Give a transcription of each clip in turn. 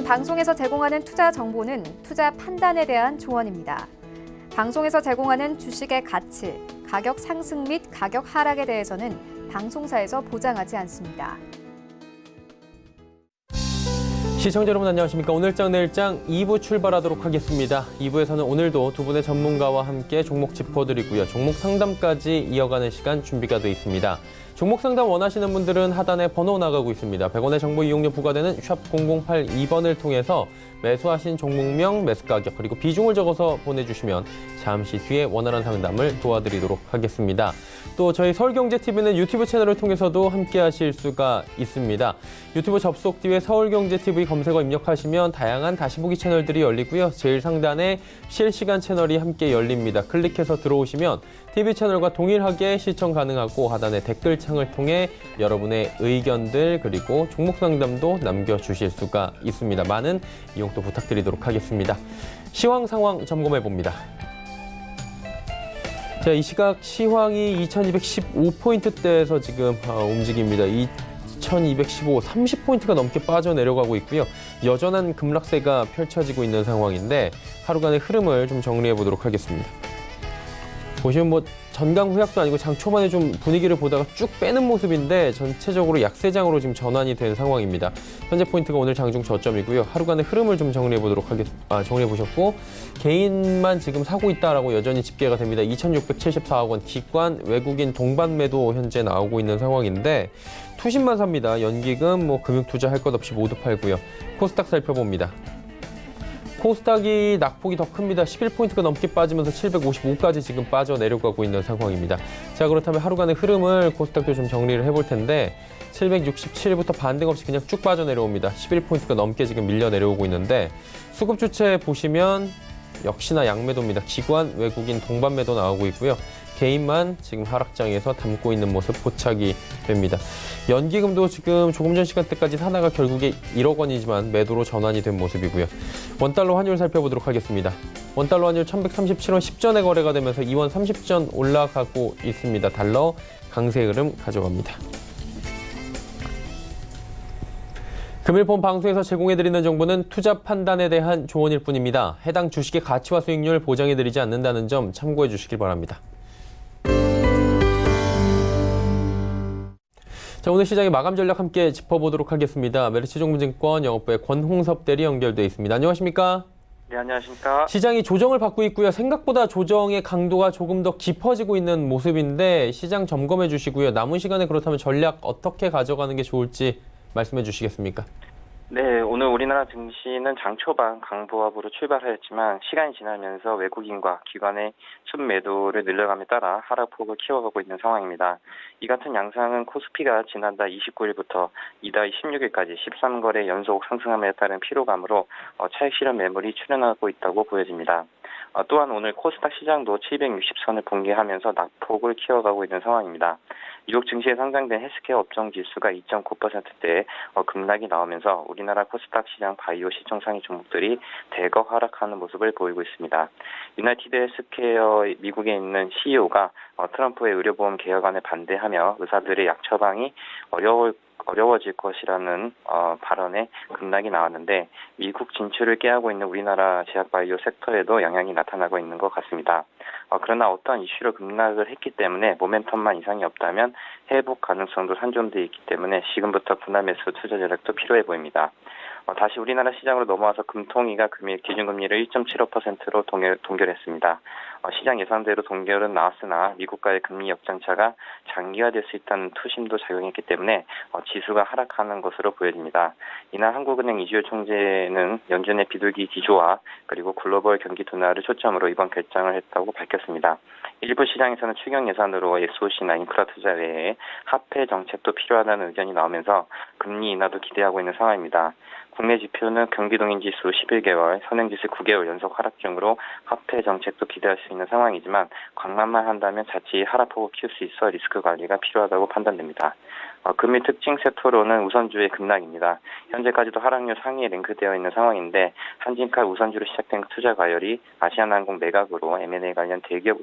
본 방송에서 제공하는 투자 정보는 투자 판단에 대한 조언입니다. 방송에서 제공하는 주식의 가치, 가격 상승 및 가격 하락에 대해서는 방송사에서 보장하지 않습니다. 시청자 여러분 안녕하십니까. 오늘장 내일장 2부 출발하도록 하겠습니다. 2부에서는 오늘도 두 분의 전문가와 함께 종목 짚어드리고요. 종목 상담까지 이어가는 시간 준비가 되어 있습니다. 종목 상담 원하시는 분들은 하단에 번호 나가고 있습니다. 100원의 정보 이용료 부과되는 샵 0082번을 통해서 매수하신 종목명, 매수 가격, 그리고 비중을 적어서 보내주시면 잠시 뒤에 원활한 상담을 도와드리도록 하겠습니다. 또 저희 서울경제TV는 유튜브 채널을 통해서도 함께 하실 수가 있습니다. 유튜브 접속 뒤에 서울경제TV 검색어 입력하시면 다양한 다시보기 채널들이 열리고요. 제일 상단에 실시간 채널이 함께 열립니다. 클릭해서 들어오시면 TV 채널과 동일하게 시청 가능하고 하단에 댓글창을 통해 여러분의 의견들 그리고 종목 상담도 남겨주실 수가 있습니다. 많은 이용 또 부탁드리도록 하겠습니다. 시황 상황 점검해봅니다. 자, 이 시각 시황이 2215포인트대에서 지금 움직입니다. 2215, 30포인트가 넘게 빠져내려가고 있고요. 여전한 급락세가 펼쳐지고 있는 상황인데 하루간의 흐름을 좀 정리해 보도록 하겠습니다. 보시면 뭐 전강 후약도 아니고 장 초반에 좀 분위기를 보다가 쭉 빼는 모습인데 전체적으로 약세장으로 지금 전환이 된 상황입니다. 현재 포인트가 오늘 장중 저점이고요. 하루간의 흐름을 좀 정리해 보도록 정리해 보셨고 개인만 지금 사고 있다라고 여전히 집계가 됩니다. 2,674억 원 기관 외국인 동반 매도 현재 나오고 있는 상황인데 투신만 삽니다. 연기금 뭐 금융 투자할 것 없이 모두 팔고요. 코스닥 살펴봅니다. 코스닥이 낙폭이 더 큽니다. 11포인트가 넘게 빠지면서 755까지 지금 빠져내려가고 있는 상황입니다. 자, 그렇다면 하루간의 흐름을 코스닥도 좀 정리를 해볼 텐데 767부터 반등 없이 그냥 쭉 빠져내려옵니다. 11포인트가 넘게 지금 밀려 내려오고 있는데 수급 주체 보시면 역시나 양매도입니다. 기관, 외국인 동반 매도 나오고 있고요. 개인만 지금 하락장에서 담고 있는 모습 포착이 됩니다. 연기금도 지금 조금 전 시간대까지 사나가 결국에 1억 원이지만 매도로 전환이 된 모습이고요. 원달러 환율 살펴보도록 하겠습니다. 원달러 환율 1137원 10전에 거래가 되면서 2원 30전 올라가고 있습니다. 달러 강세 흐름 가져갑니다. 금일 본 방송에서 제공해드리는 정보는 투자 판단에 대한 조언일 뿐입니다. 해당 주식의 가치와 수익률 보장해드리지 않는다는 점 참고해 주시길 바랍니다. 자, 오늘 시장의 마감 전략 함께 짚어보도록 하겠습니다. 메리츠증권증권 영업부의 권홍섭 대리 연결돼 있습니다. 안녕하십니까? 네, 안녕하십니까? 시장이 조정을 받고 있고요. 생각보다 조정의 강도가 조금 더 깊어지고 있는 모습인데 시장 점검해 주시고요. 남은 시간에 그렇다면 전략 어떻게 가져가는 게 좋을지 말씀해 주시겠습니까? 네, 오늘 우리나라 증시는 장 초반 강보합으로 출발하였지만 시간이 지나면서 외국인과 기관의 순매도를 늘려감에 따라 하락폭을 키워가고 있는 상황입니다. 이 같은 양상은 코스피가 지난달 29일부터 이달 16일까지 13거래 연속 상승함에 따른 피로감으로 차익 실현 매물이 출현하고 있다고 보여집니다. 또한 오늘 코스닥 시장도 760선을 붕괴하면서 낙폭을 키워가고 있는 상황입니다. 미국 증시에 상장된 헬스케어 업종 지수가 2.9%대에 급락이 나오면서 우리나라 코스닥 시장 바이오 시총 상위 종목들이 대거 하락하는 모습을 보이고 있습니다. 유나이티드 헬스케어 미국에 있는 CEO가 트럼프의 의료보험 개혁안에 반대하며 의사들의 약 처방이 어려워질 것이라는 발언에 급락이 나왔는데 미국 진출을 깨하고 있는 우리나라 제약바이오 섹터에도 영향이 나타나고 있는 것 같습니다. 그러나 어떤 이슈로 급락을 했기 때문에 모멘텀만 이상이 없다면 회복 가능성도 산정되어 있기 때문에 지금부터 분할 매수 투자 전략도 필요해 보입니다. 다시 우리나라 시장으로 넘어와서 금통위가 금일 기준금리를 1.75%로 동결했습니다. 시장 예상대로 동결은 나왔으나 미국과의 금리 역장차가 장기화될 수 있다는 투심도 작용했기 때문에 지수가 하락하는 것으로 보여집니다. 이날 한국은행 이주열 총재는 연준의 비둘기 기조와 그리고 글로벌 경기 둔화를 초점으로 이번 결정을 했다고 밝혔습니다. 일부 시장에서는 추경 예산으로 SOC나 인프라 투자 외에 화폐 정책도 필요하다는 의견이 나오면서 금리 인하도 기대하고 있는 상황입니다. 국내 지표는 경기동인지수 11개월, 선행지수 9개월 연속 하락 중으로 화폐 정책도 기대할 수 있는 상황이지만 관망만 한다면 자칫 하락폭을 키울 수 있어 리스크 관리가 필요하다고 판단됩니다. 금일 특징 세토로는 우선주의 급락입니다. 현재까지도 하락률 상위에 랭크되어 있는 상황인데 한진칼 우선주로 시작된 투자 과열이 아시아나항공 매각으로 M&A 관련 대기업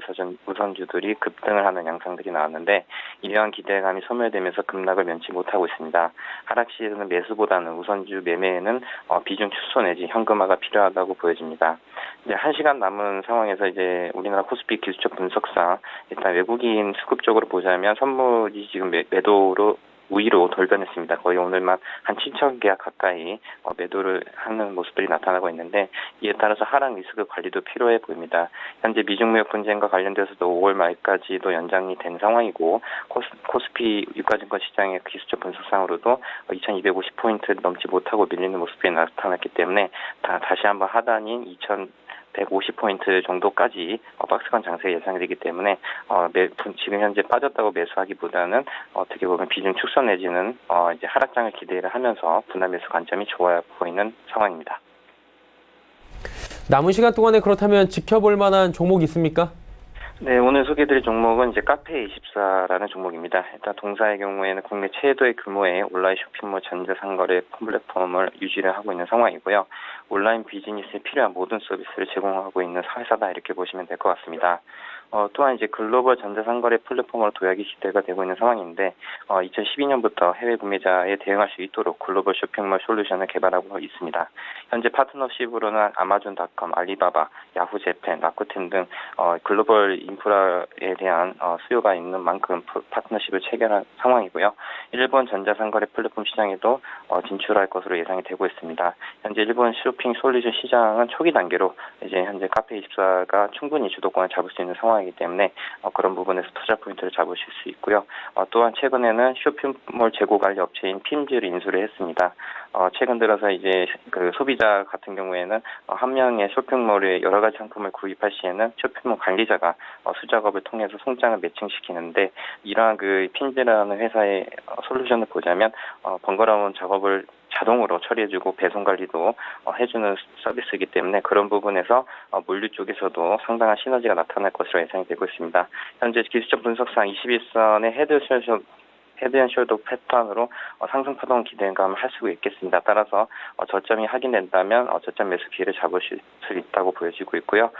우선주들이 급등을 하는 양상들이 나왔는데 이러한 기대감이 소멸되면서 급락을 면치 못하고 있습니다. 하락 시에는 매수보다는 우선주 매매에는 비중 축소 내지 현금화가 필요하다고 보여집니다. 이제 1시간 남은 상황에서 이제 우리나라 코스피 기술적 분석상 일단 외국인 수급 쪽으로 보자면 선물이 지금 매도로 우위로 돌변했습니다. 거의 오늘만 한 7천 계약 가까이 매도를 하는 모습들이 나타나고 있는데 이에 따라서 하락 리스크 관리도 필요해 보입니다. 현재 미중 무역 분쟁과 관련돼서도 5월 말까지도 연장이 된 상황이고 코스피 유가증권 시장의 기술적 분석상으로도 2250포인트를 넘지 못하고 밀리는 모습이 나타났기 때문에 다시 한번 하단인 2150포인트 정도까지 박스권 장세 예상이 되기 때문에 지금 현재 빠졌다고 매수하기보다는 어떻게 보면 비중 축소 내지는 이제 하락장을 기대를 하면서 분할 매수 관점이 좋아 보이는 상황입니다. 남은 시간 동안에 그렇다면 지켜볼 만한 종목 있습니까? 네, 오늘 소개해드릴 종목은 이제 카페24라는 종목입니다. 일단 동사의 경우에는 국내 최대의 규모의 온라인 쇼핑몰 전자상거래 플랫폼을 유지를 하고 있는 상황이고요. 온라인 비즈니스에 필요한 모든 서비스를 제공하고 있는 회사다 이렇게 보시면 될 것 같습니다. 또한 이제 글로벌 전자상거래 플랫폼으로 도약이 시대가 되고 있는 상황인데 2012년부터 해외 구매자에 대응할 수 있도록 글로벌 쇼핑몰 솔루션을 개발하고 있습니다. 현재 파트너십으로는 아마존닷컴, 알리바바, 야후재팬, 라쿠텐 등 글로벌 인프라에 대한 수요가 있는 만큼 파트너십을 체결한 상황이고요. 일본 전자상거래 플랫폼 시장에도 진출할 것으로 예상이 되고 있습니다. 현재 일본 쇼핑 솔루션 시장은 초기 단계로 이제 현재 카페24가 충분히 주도권을 잡을 수 있는 상황이기 때문에 그런 부분에서 투자 포인트를 잡으실 수 있고요. 또한 최근에는 쇼핑몰 재고 관리 업체인 핌즈를 인수를 했습니다. 최근 들어서 이제 그 소비자 같은 경우에는 한 명의 쇼핑몰에 여러 가지 상품을 구입할 시에는 쇼핑몰 관리자가 수작업을 통해서 송장을 매칭시키는데 이러한 그 핌즈라는 회사의 솔루션을 보자면 번거로운 작업을 자동으로 처리해주고 배송 관리도 해주는 서비스이기 때문에 그런 부분에서 물류 쪽에서도 상당한 시너지가 나타날 것으로 예상이 되고 있습니다. 현재 기술적 분석상 21선의 헤드앤숄더 패턴으로 상승 파동 기대감을 할 수 있겠습니다. 따라서 저점이 확인된다면 저점 매수 기회를 잡을 수 있다고 보여지고 있고요.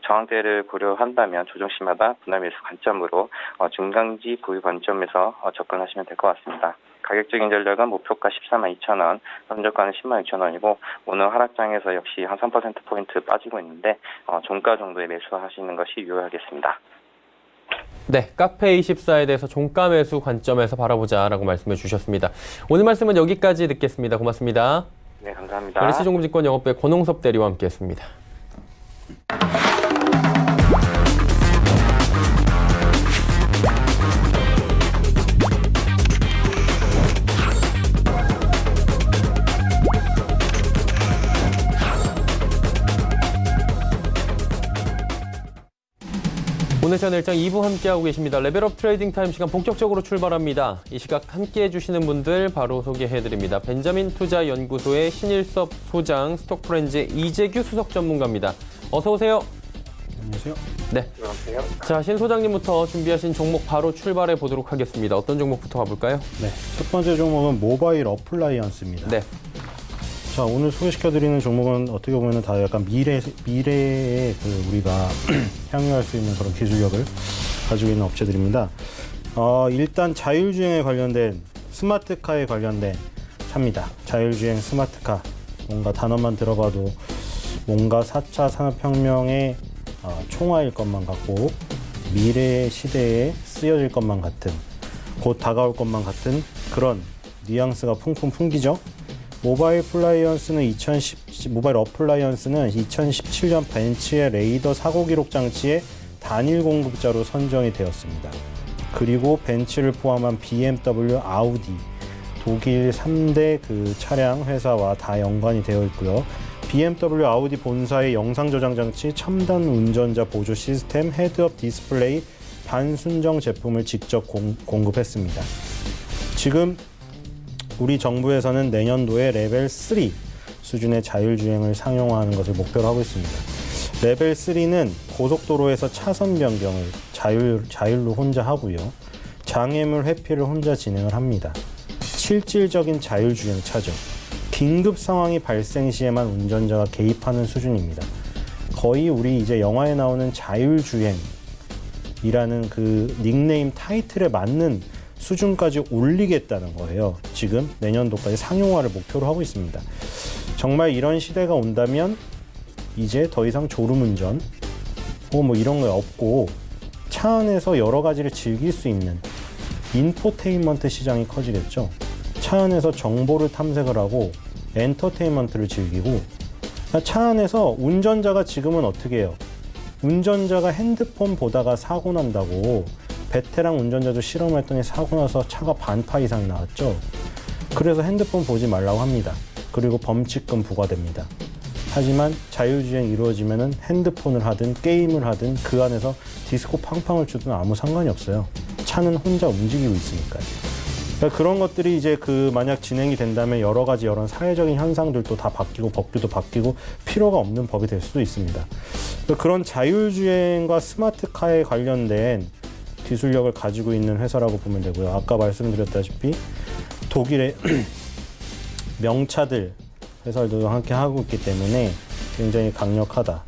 저항대를 고려한다면 조정시마다 분할 매수 관점으로 중간지 보유 관점에서 접근하시면 될 것 같습니다. 가격적인 전략은 목표가 142,000원, 선저가는 106,000원이고 오늘 하락장에서 역시 한 3%포인트 빠지고 있는데 종가 정도에 매수하시는 것이 유효하겠습니다. 네, 카페24에 대해서 종가 매수 관점에서 바라보자라고 말씀해 주셨습니다. 오늘 말씀은 여기까지 듣겠습니다. 고맙습니다. 네, 감사합니다. LC종금증권 영업부의 권홍섭 대리와 함께했습니다. 오늘 전 일장 2부 함께하고 계십니다. 레벨업 트레이딩 타임 시간 본격적으로 출발합니다. 이 시각 함께해 주시는 분들 바로 소개해드립니다. 벤자민 투자연구소의 신일섭 소장, 스톡프렌즈 이재규 수석 전문가입니다. 어서 오세요. 안녕하세요. 네. 안녕하세요. 자, 신 소장님부터 준비하신 종목 바로 출발해 보도록 하겠습니다. 어떤 종목부터 가볼까요? 네. 첫 번째 종목은 모바일 어플라이언스입니다. 네. 자, 오늘 소개시켜드리는 종목은 어떻게 보면 다 약간 미래의 우리가 향유할 수 있는 그런 기술력을 가지고 있는 업체들입니다. 일단 자율주행에 관련된 스마트카에 관련된 차입니다. 자율주행 스마트카. 뭔가 단어만 들어봐도 뭔가 4차 산업혁명의 총화일 것만 같고 미래의 시대에 쓰여질 것만 같은 곧 다가올 것만 같은 그런 뉘앙스가 풍풍 풍기죠. 모바일 어플라이언스는 2017년 벤츠의 레이더 사고 기록 장치의 단일 공급자로 선정이 되었습니다. 그리고 벤츠를 포함한 BMW, 아우디, 독일 3대 그 차량 회사와 다 연관이 되어 있고요. BMW, 아우디 본사의 영상 저장 장치, 첨단 운전자 보조 시스템, 헤드업 디스플레이, 반순정 제품을 직접 공급했습니다. 지금 우리 정부에서는 내년도에 레벨 3 수준의 자율주행을 상용화하는 것을 목표로 하고 있습니다. 레벨 3는 고속도로에서 차선 변경을 자율로 혼자 하고요. 장애물 회피를 혼자 진행을 합니다. 실질적인 자율주행차죠. 긴급 상황이 발생 시에만 운전자가 개입하는 수준입니다. 거의 우리 이제 영화에 나오는 자율주행이라는 그 닉네임 타이틀에 맞는 수준까지 올리겠다는 거예요. 지금 내년도까지 상용화를 목표로 하고 있습니다. 정말 이런 시대가 온다면 이제 더 이상 졸음운전 뭐 이런 거 없고 차 안에서 여러 가지를 즐길 수 있는 인포테인먼트 시장이 커지겠죠. 차 안에서 정보를 탐색을 하고 엔터테인먼트를 즐기고, 차 안에서 운전자가 지금은 어떻게 해요? 운전자가 핸드폰 보다가 사고 난다고 베테랑 운전자도 실험을 했더니 사고 나서 차가 반파 이상 나왔죠. 그래서 핸드폰 보지 말라고 합니다. 그리고 범칙금 부과됩니다. 하지만 자율주행이 이루어지면은 핸드폰을 하든 게임을 하든 그 안에서 디스코 팡팡을 추든 아무 상관이 없어요. 차는 혼자 움직이고 있으니까요. 그러니까 그런 것들이 이제 만약 진행이 된다면 여러 가지 이런 사회적인 현상들도 다 바뀌고 법규도 바뀌고 필요가 없는 법이 될 수도 있습니다. 그러니까 그런 자율주행과 스마트카에 관련된 기술력을 가지고 있는 회사라고 보면 되고요. 아까 말씀드렸다시피 독일의 명차들 회사들도 함께 하고 있기 때문에 굉장히 강력하다.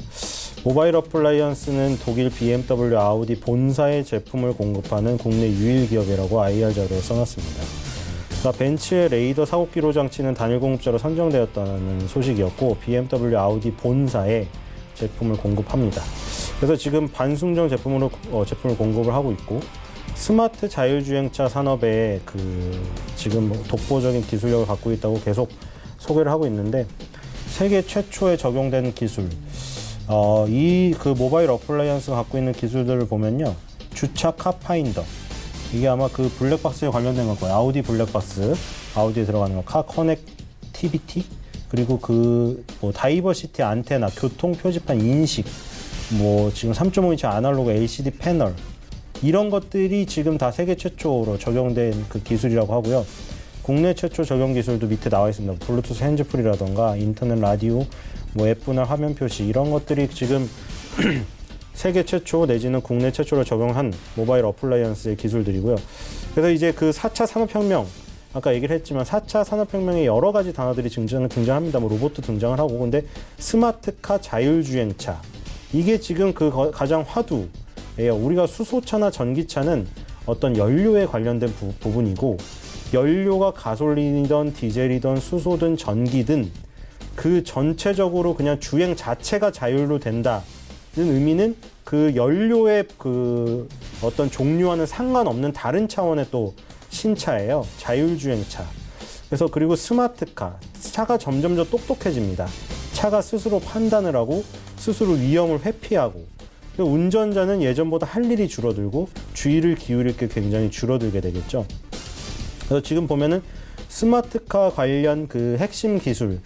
모바일 어플라이언스는 독일 BMW, 아우디 본사의 제품을 공급하는 국내 유일 기업이라고 IR 자료에 써놨습니다. 그러니까 벤츠의 레이더 사고 기록 장치는 단일 공급자로 선정되었다는 소식이었고 BMW, 아우디 본사의 제품을 공급합니다. 그래서 지금 반순정 제품을 공급을 하고 있고 스마트 자율주행차 산업에 지금 독보적인 기술력을 갖고 있다고 계속 소개를 하고 있는데 세계 최초에 적용된 기술. 이 모바일 어플라이언스가 갖고 있는 기술들을 보면요. 주차 카파인더. 이게 아마 블랙박스에 관련된 걸 거예요. 아우디 블랙박스. 아우디에 들어가는 거. 카 커넥티비티. 그리고 다이버시티 안테나, 교통 표지판 인식. 지금 3.5인치 아날로그 LCD 패널. 이런 것들이 지금 다 세계 최초로 적용된 기술이라고 하고요. 국내 최초 적용 기술도 밑에 나와 있습니다. 블루투스 핸즈프리라던가 인터넷 라디오, F나 화면 표시 이런 것들이 지금 세계 최초 내지는 국내 최초로 적용한 모바일 어플라이언스의 기술들이고요. 그래서 이제 4차 산업혁명, 아까 얘기를 했지만 4차 산업혁명에 여러 가지 단어들이 등장합니다. 로봇도 등장을 하고, 근데 스마트카, 자율주행차 이게 지금 가장 화두예요. 우리가 수소차나 전기차는 어떤 연료에 관련된 부분이고, 연료가 가솔린이든 디젤이든 수소든 전기든 그 전체적으로 그냥 주행 자체가 자율로 된다는 의미는 그 연료의 어떤 종류와는 상관없는 다른 차원의 또 신차예요. 자율주행차. 그래서 그리고 스마트카. 차가 점점 더 똑똑해집니다. 차가 스스로 판단을 하고 스스로 위험을 회피하고, 운전자는 예전보다 할 일이 줄어들고 주의를 기울일 게 굉장히 줄어들게 되겠죠. 그래서 지금 보면은 스마트카 관련 핵심 기술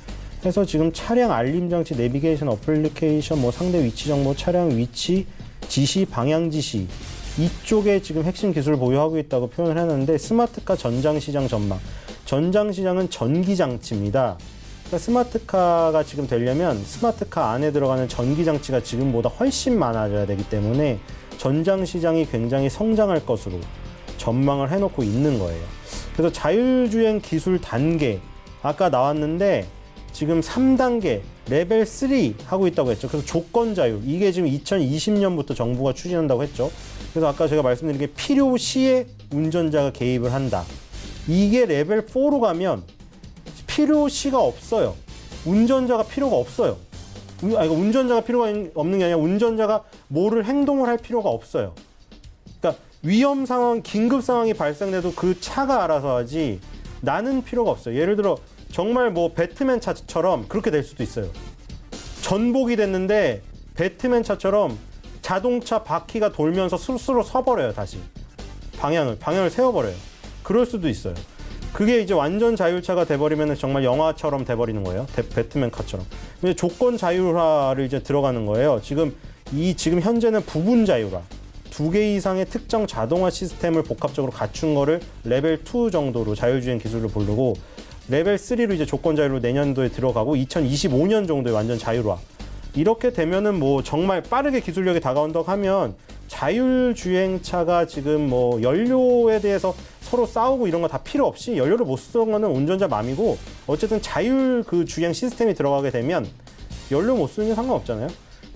해서 지금 차량 알림 장치, 내비게이션 어플리케이션, 상대 위치 정보, 차량 위치, 지시, 방향 지시 이쪽에 지금 핵심 기술을 보유하고 있다고 표현을 했는데, 스마트카 전장시장 전망. 전장시장은 전기장치입니다. 그러니까 스마트카가 지금 되려면 스마트카 안에 들어가는 전기장치가 지금보다 훨씬 많아져야 되기 때문에 전장시장이 굉장히 성장할 것으로 전망을 해놓고 있는 거예요. 그래서 자율주행 기술 단계, 아까 나왔는데 지금 3단계, 레벨 3 하고 있다고 했죠. 그래서 조건 자율, 이게 지금 2020년부터 정부가 추진한다고 했죠. 그래서 아까 제가 말씀드린 게 필요시에 운전자가 개입을 한다. 이게 레벨 4로 가면 필요시가 없어요. 운전자가 필요가 없어요. 운전자가 필요가 없는 게 아니라 운전자가 뭐를 행동을 할 필요가 없어요. 그러니까 위험 상황, 긴급 상황이 발생돼도 그 차가 알아서 하지 나는 필요가 없어요. 예를 들어 정말 배트맨 차처럼 그렇게 될 수도 있어요. 전복이 됐는데 배트맨 차처럼 자동차 바퀴가 돌면서 스스로 서버려요. 다시 방향을 세워버려요. 그럴 수도 있어요. 그게 이제 완전 자율차가 돼버리면 정말 영화처럼 돼버리는 거예요. 배트맨 카처럼. 근데 조건 자율화를 이제 들어가는 거예요. 지금 현재는 부분 자율화. 2개 이상의 특정 자동화 시스템을 복합적으로 갖춘 거를 레벨 2 정도로 자율주행 기술로 부르고, 레벨 3로 이제 조건 자율로 내년도에 들어가고 2025년 정도에 완전 자율화. 이렇게 되면은 정말 빠르게 기술력이 다가온다고 하면 자율주행차가 지금 뭐 연료에 대해서 서로 싸우고 이런 거 다 필요 없이 연료를 못 쓰는 거는 운전자 맘이고 어쨌든 자율 그 주행 시스템이 들어가게 되면 연료 못 쓰는 게 상관없잖아요.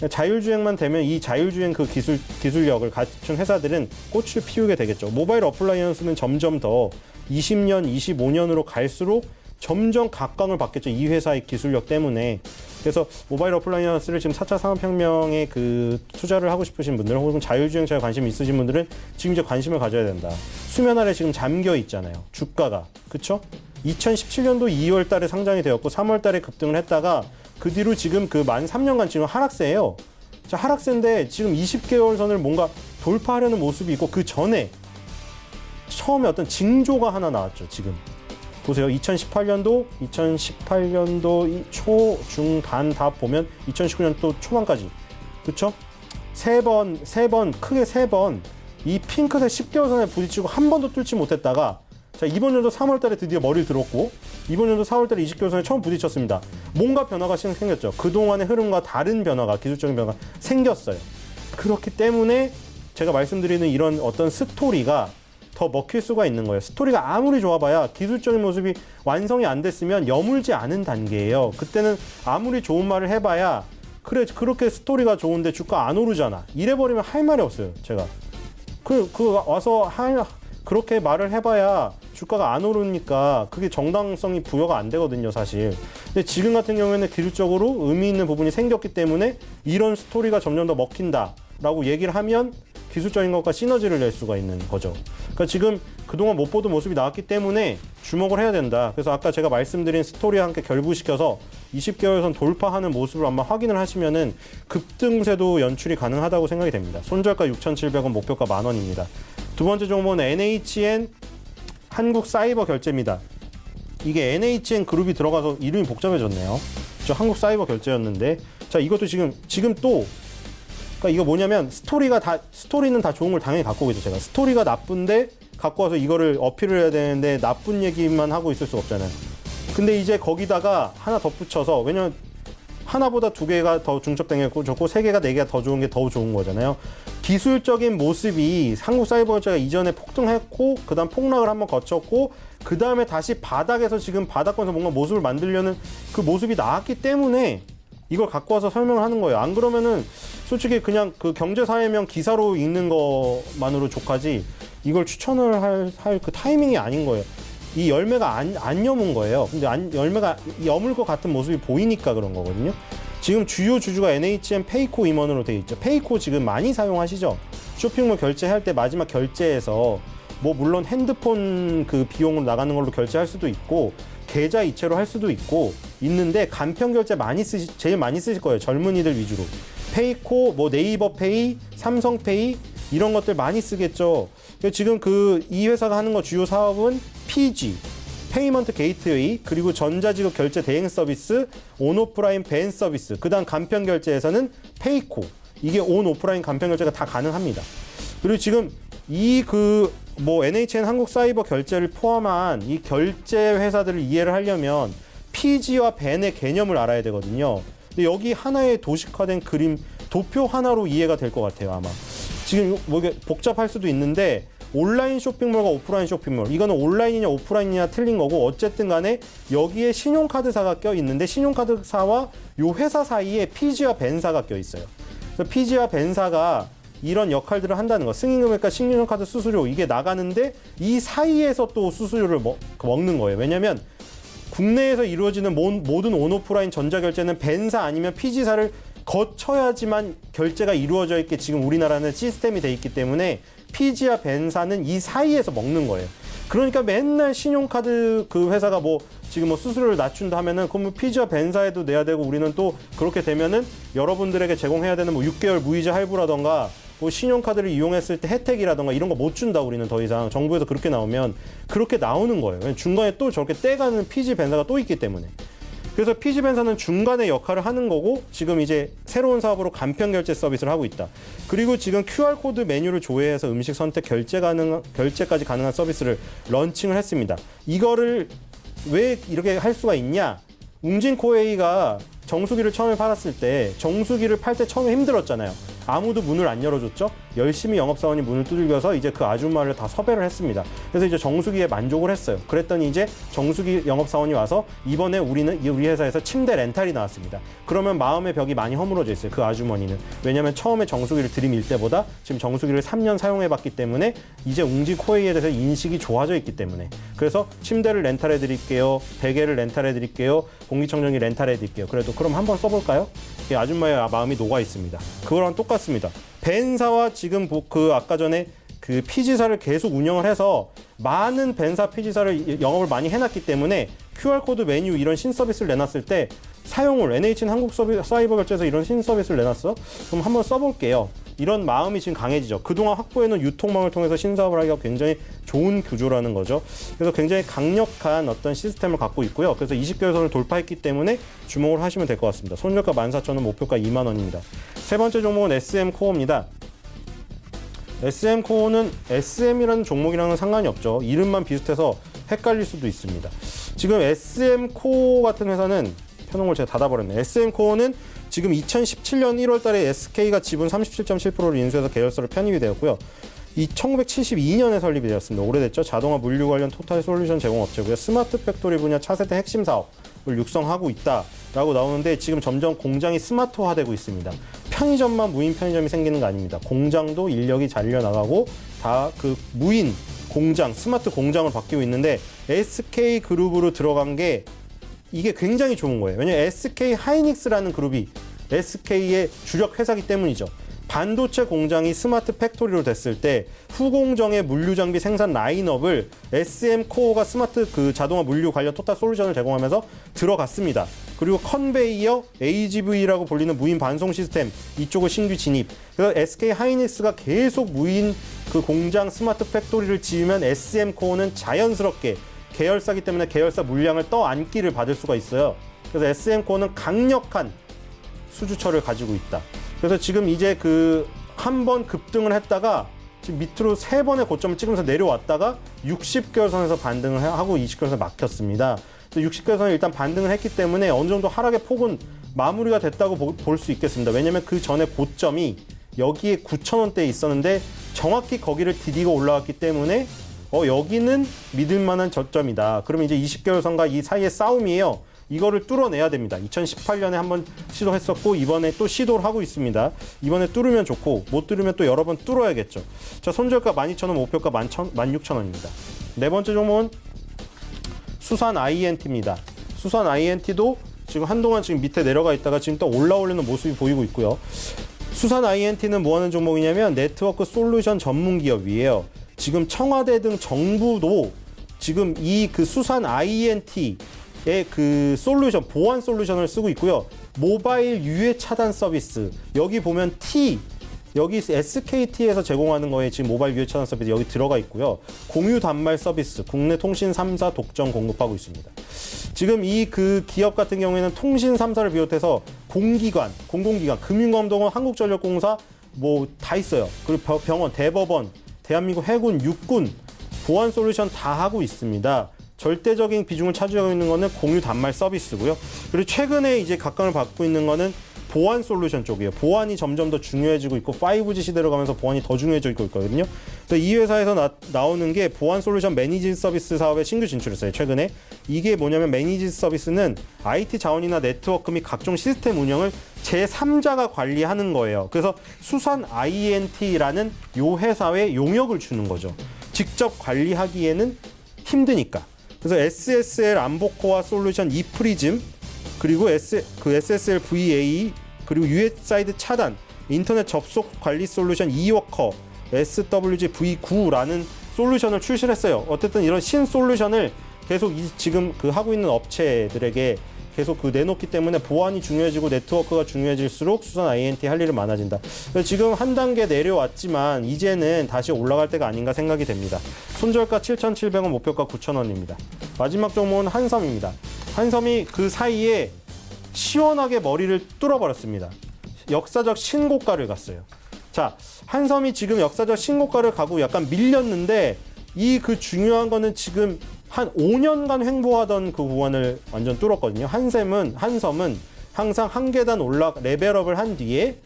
자율주행만 되면 이 자율주행 그 기술력을 갖춘 회사들은 꽃을 피우게 되겠죠. 모바일 어플라이언스는 점점 더 20년, 25년으로 갈수록 점점 각광을 받겠죠. 이 회사의 기술력 때문에. 그래서 모바일 어플라이언스를 지금 4차 산업혁명에 그 투자를 하고 싶으신 분들 혹은 자율주행차에 관심 있으신 분들은 지금 이제 관심을 가져야 된다. 수면 아래 지금 잠겨 있잖아요. 주가가. 그쵸? 2017년도 2월 달에 상장이 되었고 3월 달에 급등을 했다가 그 뒤로 지금 그 만 3년간 지금 하락세예요. 자, 하락세인데 지금 20개월 선을 뭔가 돌파하려는 모습이 있고 그 전에 처음에 어떤 징조가 하나 나왔죠. 지금 보세요. 2018년도 초, 중, 반 다 보면 2019년도 초반까지 그렇죠? 크게 세 번 이 핑크색 10개월 선에 부딪히고 한 번도 뚫지 못했다가 자, 이번 연도 3월 달에 드디어 머리를 들었고 이번 연도 4월 달에 20개월 선에 처음 부딪혔습니다. 뭔가 변화가 생겼죠. 그동안의 흐름과 다른 변화가, 기술적인 변화가 생겼어요. 그렇기 때문에 제가 말씀드리는 이런 어떤 스토리가 더 먹힐 수가 있는 거예요. 스토리가 아무리 좋아봐야 기술적인 모습이 완성이 안 됐으면 여물지 않은 단계예요. 그때는 아무리 좋은 말을 해봐야 그래 그렇게 스토리가 좋은데 주가 안 오르잖아. 이래버리면 할 말이 없어요. 제가 와서 그렇게 말을 해봐야 주가가 안 오르니까 그게 정당성이 부여가 안 되거든요, 사실. 근데 지금 같은 경우에는 기술적으로 의미 있는 부분이 생겼기 때문에 이런 스토리가 점점 더 먹힌다라고 얘기를 하면 기술적인 것과 시너지를 낼 수가 있는 거죠. 그러니까 지금 그동안 못 보던 모습이 나왔기 때문에 주목을 해야 된다. 그래서 아까 제가 말씀드린 스토리와 함께 결부시켜서 20개월 선 돌파하는 모습을 아마 확인을 하시면은 급등세도 연출이 가능하다고 생각이 됩니다. 손절가 6,700원, 목표가 10,000원입니다. 두 번째 종목은 NHN 한국사이버결제입니다. 이게 NHN 그룹이 들어가서 이름이 복잡해졌네요. 저 한국사이버결제였는데 자, 이것도 지금 또 그러니까 이거 뭐냐면 스토리는 다 좋은 걸 당연히 갖고 오겠죠. 제가 스토리가 나쁜데 갖고 와서 이거를 어필을 해야 되는데 나쁜 얘기만 하고 있을 수 없잖아요. 근데 이제 거기다가 하나 덧붙여서 왜냐면 하나보다 두 개가 더 중첩되고 좋고 세 개가 네 개가 더 좋은 게 더 좋은 거잖아요. 기술적인 모습이 한국사이버결제가 이전에 폭등했고 그다음 폭락을 한번 거쳤고 그 다음에 다시 바닥에서 지금 바닥권에서 뭔가 모습을 만들려는 그 모습이 나왔기 때문에 이걸 갖고 와서 설명을 하는 거예요. 안 그러면은 솔직히 그냥 그 경제사회명 기사로 읽는 것만으로 족하지 이걸 추천을 할 그 타이밍이 아닌 거예요. 이 열매가 안 여문 거예요. 근데 열매가 여물 것 같은 모습이 보이니까 그런 거거든요. 지금 주요 주주가 NHN 페이코 임원으로 되어 있죠. 페이코 지금 많이 사용하시죠? 쇼핑몰 결제할 때 마지막 결제에서 뭐 물론 핸드폰 그 비용으로 나가는 걸로 결제할 수도 있고 계좌 이체로 할 수도 있고 있는데 간편 결제 제일 많이 쓰실 거예요. 젊은이들 위주로. 페이코, 뭐 네이버 페이, 삼성 페이 이런 것들 많이 쓰겠죠. 지금 이 회사가 하는 거 주요 사업은 PG, 페이먼트 게이트웨이, 그리고 전자지급 결제 대행 서비스, 온오프라인 밴 서비스, 그다음 간편 결제에서는 페이코. 이게 온오프라인 간편 결제가 다 가능합니다. 그리고 지금 NHN 한국사이버 결제를 포함한 이 결제 회사들을 이해를 하려면 PG와 밴의 개념을 알아야 되거든요. 근데 여기 하나의 도식화된 그림, 도표 하나로 이해가 될 것 같아요, 아마. 지금 뭐 이게 복잡할 수도 있는데 온라인 쇼핑몰과 오프라인 쇼핑몰, 이거는 온라인이냐 오프라인이냐 틀린 거고 어쨌든 간에 여기에 신용카드사가 껴 있는데 신용카드사와 요 회사 사이에 PG와 밴사가 껴 있어요. 그래서 PG와 밴사가 이런 역할들을 한다는 거. 승인금액과 신용카드 수수료 이게 나가는데 이 사이에서 또 수수료를 먹는 거예요. 왜냐하면 국내에서 이루어지는 모든 온오프라인 전자결제는 밴사 아니면 PG사를 거쳐야지만 결제가 이루어져 있게 지금 우리나라는 시스템이 돼 있기 때문에 PG와 밴사는 이 사이에서 먹는 거예요. 그러니까 맨날 신용카드 그 회사가 지금 수수료를 낮춘다 하면은 그럼 PG와 밴사에도 내야 되고 우리는 또 그렇게 되면은 여러분들에게 제공해야 되는 6개월 무이자 할부라던가 신용카드를 이용했을 때 혜택이라던가 이런 거 못 준다 우리는 더 이상 정부에서 그렇게 나오면 그렇게 나오는 거예요. 중간에 또 저렇게 떼가는 PG 밴사가 또 있기 때문에. 그래서 PG 밴사는 중간에 역할을 하는 거고 지금 이제 새로운 사업으로 간편 결제 서비스를 하고 있다. 그리고 지금 QR코드 메뉴를 조회해서 음식 선택 결제까지 가능한 서비스를 런칭을 했습니다. 이거를 왜 이렇게 할 수가 있냐? 웅진코웨이가 정수기를 처음에 팔았을 때 정수기를 팔 때 처음에 힘들었잖아요. 아무도 문을 안 열어줬죠. 열심히 영업사원이 문을 두들겨서 이제 그 아줌마를 다 섭외를 했습니다. 그래서 이제 정수기에 만족을 했어요. 그랬더니 이제 정수기 영업사원이 와서 이번에 우리 회사에서 침대 렌탈이 나왔습니다. 그러면 마음의 벽이 많이 허물어져 있어요. 그 아주머니는. 왜냐하면 처음에 정수기를 들이밀 때보다 지금 정수기를 3년 사용해봤기 때문에 이제 웅지코이에 대해서 인식이 좋아져 있기 때문에. 그래서 침대를 렌탈해 드릴게요. 베개를 렌탈해 드릴게요. 공기청정기 렌탈해 드릴게요. 그래도 그럼 한번 써볼까요? 이 아줌마의 마음이 녹아 있습니다. 그거랑 똑같습니다. 벤사와 지금 그 아까 전에 그 피지사를 계속 운영을 해서 많은 벤사 피지사를 영업을 많이 해놨기 때문에 QR코드 메뉴 이런 신서비스를 내놨을 때 사용을 NH는 한국사이버결제에서 이런 신서비스를 내놨어? 그럼 한번 써볼게요. 이런 마음이 지금 강해지죠. 그동안 확보해놓은 유통망을 통해서 신사업을 하기가 굉장히 좋은 구조라는 거죠. 그래서 굉장히 강력한 어떤 시스템을 갖고 있고요. 그래서 20개월 선을 돌파했기 때문에 주목을 하시면 될 것 같습니다. 손절가 14,000원, 목표가 2만 원입니다. 세 번째 종목은 SM코어입니다. SM코어는 SM이라는 종목이랑은 상관이 없죠. 이름만 비슷해서 헷갈릴 수도 있습니다. 지금 SM코어 같은 회사는 펴놓은 걸 제가 닫아버렸네. SM코어는 지금 2017년 1월 달에 SK가 지분 37.7%를 인수해서 계열사로 편입이 되었고요. 1972년에 설립이 되었습니다. 오래됐죠. 자동화 물류 관련 토탈 솔루션 제공 업체고요. 스마트 팩토리 분야 차세대 핵심 사업을 육성하고 있다라고 나오는데 지금 점점 공장이 스마트화되고 있습니다. 편의점만 무인 편의점이 생기는 거 아닙니다. 공장도 인력이 잘려 나가고 다 그 무인 공장, 스마트 공장을 바뀌고 있는데 SK 그룹으로 들어간 게 이게 굉장히 좋은 거예요. 왜냐하면 SK 하이닉스라는 그룹이 SK의 주력 회사이기 때문이죠. 반도체 공장이 스마트 팩토리로 됐을 때 후공정의 물류 장비 생산 라인업을 SM코어가 스마트 그 자동화 물류 관련 토탈 솔루션을 제공하면서 들어갔습니다. 그리고 컨베이어, AGV라고 불리는 무인 반송 시스템 이쪽을 신규 진입. 그래서 SK 하이닉스가 계속 무인 그 공장 스마트 팩토리를 지으면 SM코어는 자연스럽게 계열사기 때문에 계열사 물량을 떠안기를 받을 수가 있어요. 그래서 SM코어는 강력한 수주처를 가지고 있다. 그래서 지금 이제 그 한 번 급등을 했다가 지금 밑으로 3번의 고점을 찍으면서 내려왔다가 60개월 선에서 반등을 하고 20개월 선에 막혔습니다. 그래서 60개월 선에 일단 반등을 했기 때문에 어느 정도 하락의 폭은 마무리가 됐다고 볼 수 있겠습니다. 왜냐하면 그 전에 고점이 여기에 9,000원대에 있었는데 정확히 거기를 디디고 올라왔기 때문에 여기는 믿을 만한 저점이다. 그러면 이제 20개월 선과 이 사이의 싸움이에요. 이거를 뚫어내야 됩니다. 2018년에 한번 시도했었고 이번에 또 시도를 하고 있습니다. 이번에 뚫으면 좋고 못 뚫으면 또 여러 번 뚫어야겠죠. 자, 손절가 12,000원, 목표가 16,000원입니다. 네 번째 종목은 수산 INT입니다. 수산 INT도 지금 한동안 지금 밑에 내려가 있다가 지금 또 올라오려는 모습이 보이고 있고요. 수산 INT는 뭐 하는 종목이냐면 네트워크 솔루션 전문 기업이에요. 지금 청와대 등 정부도 지금 이 그 수산 INT의 그 솔루션, 보안 솔루션을 쓰고 있고요. 모바일 유해 차단 서비스. 여기 보면 여기 SKT에서 제공하는 거에 지금 모바일 유해 차단 서비스 여기 들어가 있고요. 공유 단말 서비스, 국내 통신 3사 독점 공급하고 있습니다. 지금 이 그 기업 같은 경우에는 통신 3사를 비롯해서 공기관, 공공기관, 금융감독원, 한국전력공사 뭐 다 있어요. 그리고 병원, 대법원, 대한민국 해군, 육군, 보안 솔루션 다 하고 있습니다. 절대적인 비중을 차지하고 있는 거는 공유 단말 서비스고요. 그리고 최근에 이제 각광을 받고 있는 거는 보안 솔루션 쪽이에요. 보안이 점점 더 중요해지고 있고 5G 시대로 가면서 보안이 더 중요해지고 있거든요. 그래서 이 회사에서 나오는 게 보안 솔루션 매니지 서비스 사업에 신규 진출했어요. 최근에. 이게 뭐냐면 매니지 서비스는 IT 자원이나 네트워크 및 각종 시스템 운영을 제3자가 관리하는 거예요. 그래서 수산 INT라는 요 회사에 용역을 주는 거죠. 직접 관리하기에는 힘드니까. 그래서 SSL 안보코어 솔루션 e프리즘 그리고 SSL VA 그리고 US사이드 차단 인터넷 접속 관리 솔루션 e워커 SWG V9라는 솔루션을 출시를 했어요. 어쨌든 이런 신 솔루션을 계속 지금 그 하고 있는 업체들에게 계속 그 내놓기 때문에 보안이 중요해지고 네트워크가 중요해질수록 수산 INT 할 일은 많아진다. 그래서 지금 한 단계 내려왔지만 이제는 다시 올라갈 때가 아닌가 생각이 됩니다. 손절가 7,700원, 목표가 9,000원입니다. 마지막 종목은 한섬입니다. 한섬이 그 사이에 시원하게 머리를 뚫어버렸습니다. 역사적 신고가를 갔어요. 자, 한섬이 지금 역사적 신고가를 가고 약간 밀렸는데 이 그 중요한 거는 지금 한 5년간 횡보하던 그 구간을 완전 뚫었거든요. 한섬은 항상 한 계단 레벨업을 한 뒤에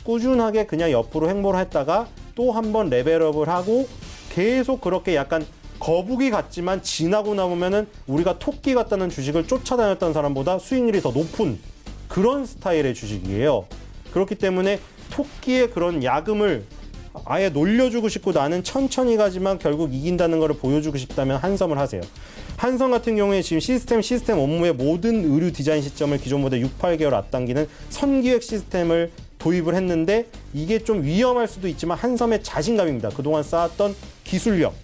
꾸준하게 그냥 옆으로 횡보를 했다가 또 한 번 레벨업을 하고 계속 그렇게 약간 거북이 같지만 지나고 나보면은 우리가 토끼 같다는 주식을 쫓아다녔던 사람보다 수익률이 더 높은 그런 스타일의 주식이에요. 그렇기 때문에 토끼의 그런 야금을 아예 놀려주고 싶고 나는 천천히 가지만 결국 이긴다는 것을 보여주고 싶다면 한섬을 하세요. 한섬 같은 경우에 지금 시스템 업무의 모든 의류 디자인 시점을 기존 모델 6, 8개월 앞당기는 선기획 시스템을 도입을 했는데 이게 좀 위험할 수도 있지만 한섬의 자신감입니다. 그동안 쌓았던 기술력.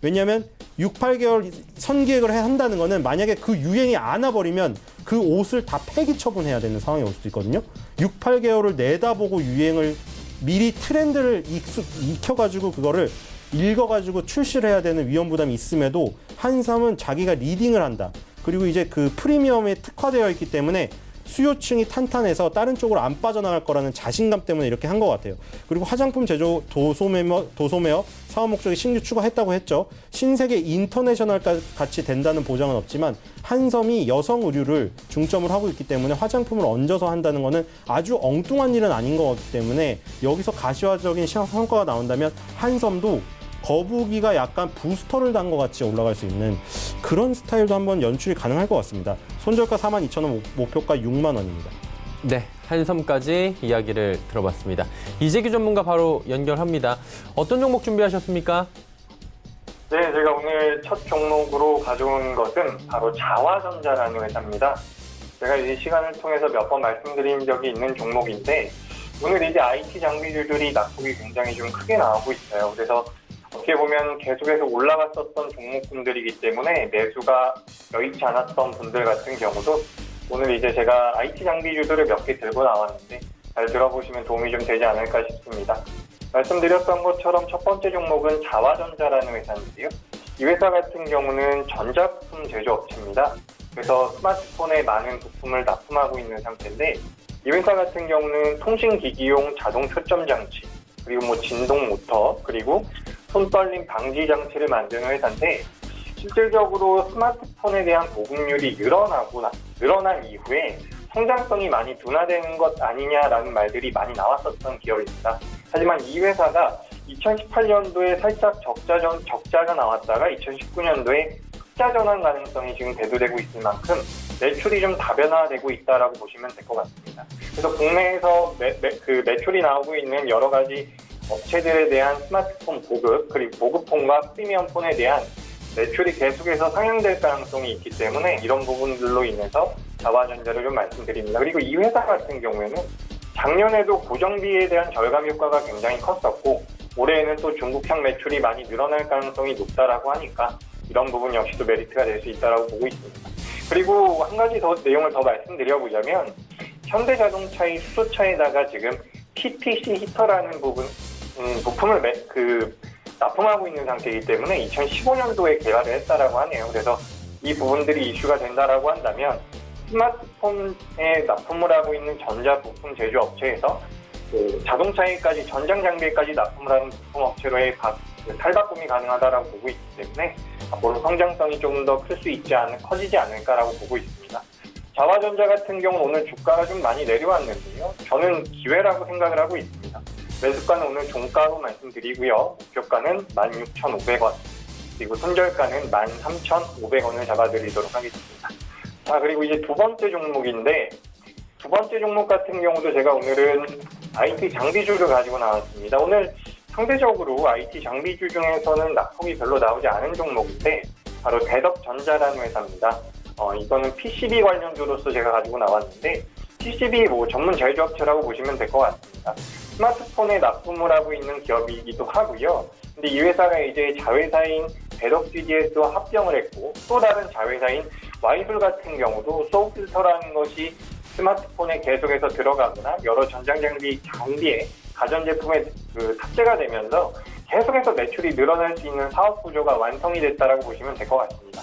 왜냐하면 6, 8개월 선기획을 한다는 거는 만약에 그 유행이 안 와버리면 그 옷을 다 폐기 처분해야 되는 상황이 올 수도 있거든요. 6, 8개월을 내다보고 유행을 미리 트렌드를 익혀가지고 그거를 읽어가지고 출시를 해야 되는 위험 부담이 있음에도 한섬은 자기가 리딩을 한다. 그리고 이제 그 프리미엄에 특화되어 있기 때문에 수요층이 탄탄해서 다른 쪽으로 안 빠져나갈 거라는 자신감 때문에 이렇게 한 것 같아요. 그리고 화장품 제조 도소매업 사업 목적이 신규 추가했다고 했죠. 신세계 인터내셔널 같이 된다는 보장은 없지만 한섬이 여성 의류를 중점을 하고 있기 때문에 화장품을 얹어서 한다는 거는 아주 엉뚱한 일은 아닌 거기 때문에 여기서 가시화적인 성과가 나온다면 한섬도 거북이가 약간 부스터를 단 것 같이 올라갈 수 있는 그런 스타일도 한번 연출이 가능할 것 같습니다. 손절가 42,000원, 목표가 6만 원입니다. 네, 한섬까지 이야기를 들어봤습니다. 이재규 전문가 바로 연결합니다. 어떤 종목 준비하셨습니까? 네, 제가 오늘 첫 종목으로 가져온 것은 바로 자화전자라는 회사입니다. 제가 이 시간을 통해서 몇 번 말씀드린 적이 있는 종목인데 오늘 이제 IT 장비주들이 낙폭이 굉장히 좀 크게 나오고 있어요. 그래서 어떻게 보면 계속해서 올라갔었던 종목군들이기 때문에 매수가 여의치 않았던 분들 같은 경우도 오늘 이제 제가 IT 장비주들을 몇 개 들고 나왔는데 잘 들어보시면 도움이 좀 되지 않을까 싶습니다. 말씀드렸던 것처럼 첫 번째 종목은 자화전자라는 회사인데요. 이 회사 같은 경우는 전자부품 제조업체입니다. 그래서 스마트폰에 많은 부품을 납품하고 있는 상태인데 이 회사 같은 경우는 통신기기용 자동 초점 장치 그리고 진동 모터 그리고 손떨림 방지 장치를 만드는 회사인데 실질적으로 스마트폰에 대한 보급률이 늘어난 이후에 성장성이 많이 둔화되는 것 아니냐라는 말들이 많이 나왔었던 기업입니다. 하지만 이 회사가 2018년도에 살짝 적자가 나왔다가 2019년도에 흑자 전환 가능성이 지금 대두되고 있을 만큼 매출이 좀 다변화되고 있다라고 보시면 될 것 같습니다. 그래서 국내에서 매출이 나오고 있는 여러 가지 업체들에 대한 스마트폰 보급, 그리고 보급폰과 프리미엄폰에 대한 매출이 계속해서 상향될 가능성이 있기 때문에 이런 부분들로 인해서 자화전자를 좀 말씀드립니다. 그리고 이 회사 같은 경우에는 작년에도 고정비에 대한 절감 효과가 굉장히 컸었고 올해에는 또 중국향 매출이 많이 늘어날 가능성이 높다라고 하니까 이런 부분 역시도 메리트가 될 수 있다라고 보고 있습니다. 그리고 한 가지 더 내용을 더 말씀드려보자면 현대자동차의 수소차에다가 지금 PTC 히터라는 부품을 납품하고 있는 상태이기 때문에 2015년도에 개발을 했다라고 하네요. 그래서 이 부분들이 이슈가 된다라고 한다면 스마트폰에 납품을 하고 있는 전자부품 제조업체에서 자동차에까지 전장 장비에까지 납품을 하는 부품 업체로의 탈바꿈이 가능하다라고 보고 있기 때문에 앞으로 성장성이 조금 더 커지지 않을까라고 보고 있습니다. 자화전자 같은 경우는 오늘 주가가 좀 많이 내려왔는데요. 저는 기회라고 생각을 하고 있습니다. 매수가는 오늘 종가로 말씀드리고요. 목표가는 16,500원, 그리고 손절가는 13,500원을 잡아드리도록 하겠습니다. 자, 그리고 이제 두 번째 종목인데, 두 번째 종목 같은 경우도 제가 오늘은 IT 장비주를 가지고 나왔습니다. 오늘 상대적으로 IT 장비주 중에서는 낙폭이 별로 나오지 않은 종목인데, 바로 대덕전자라는 회사입니다. 이거는 PCB 관련주로서 제가 가지고 나왔는데, PCB 전문 제조업체라고 보시면 될 것 같습니다. 스마트폰에 납품을 하고 있는 기업이기도 하고요. 근데 이 회사가 이제 자회사인 대덕GDS와 합병을 했고 또 다른 자회사인 와이솔 같은 경우도 소우필터라는 것이 스마트폰에 계속해서 들어가거나 여러 장비에 가전제품에 탑재가 되면서 계속해서 매출이 늘어날 수 있는 사업 구조가 완성이 됐다라고 보시면 될 것 같습니다.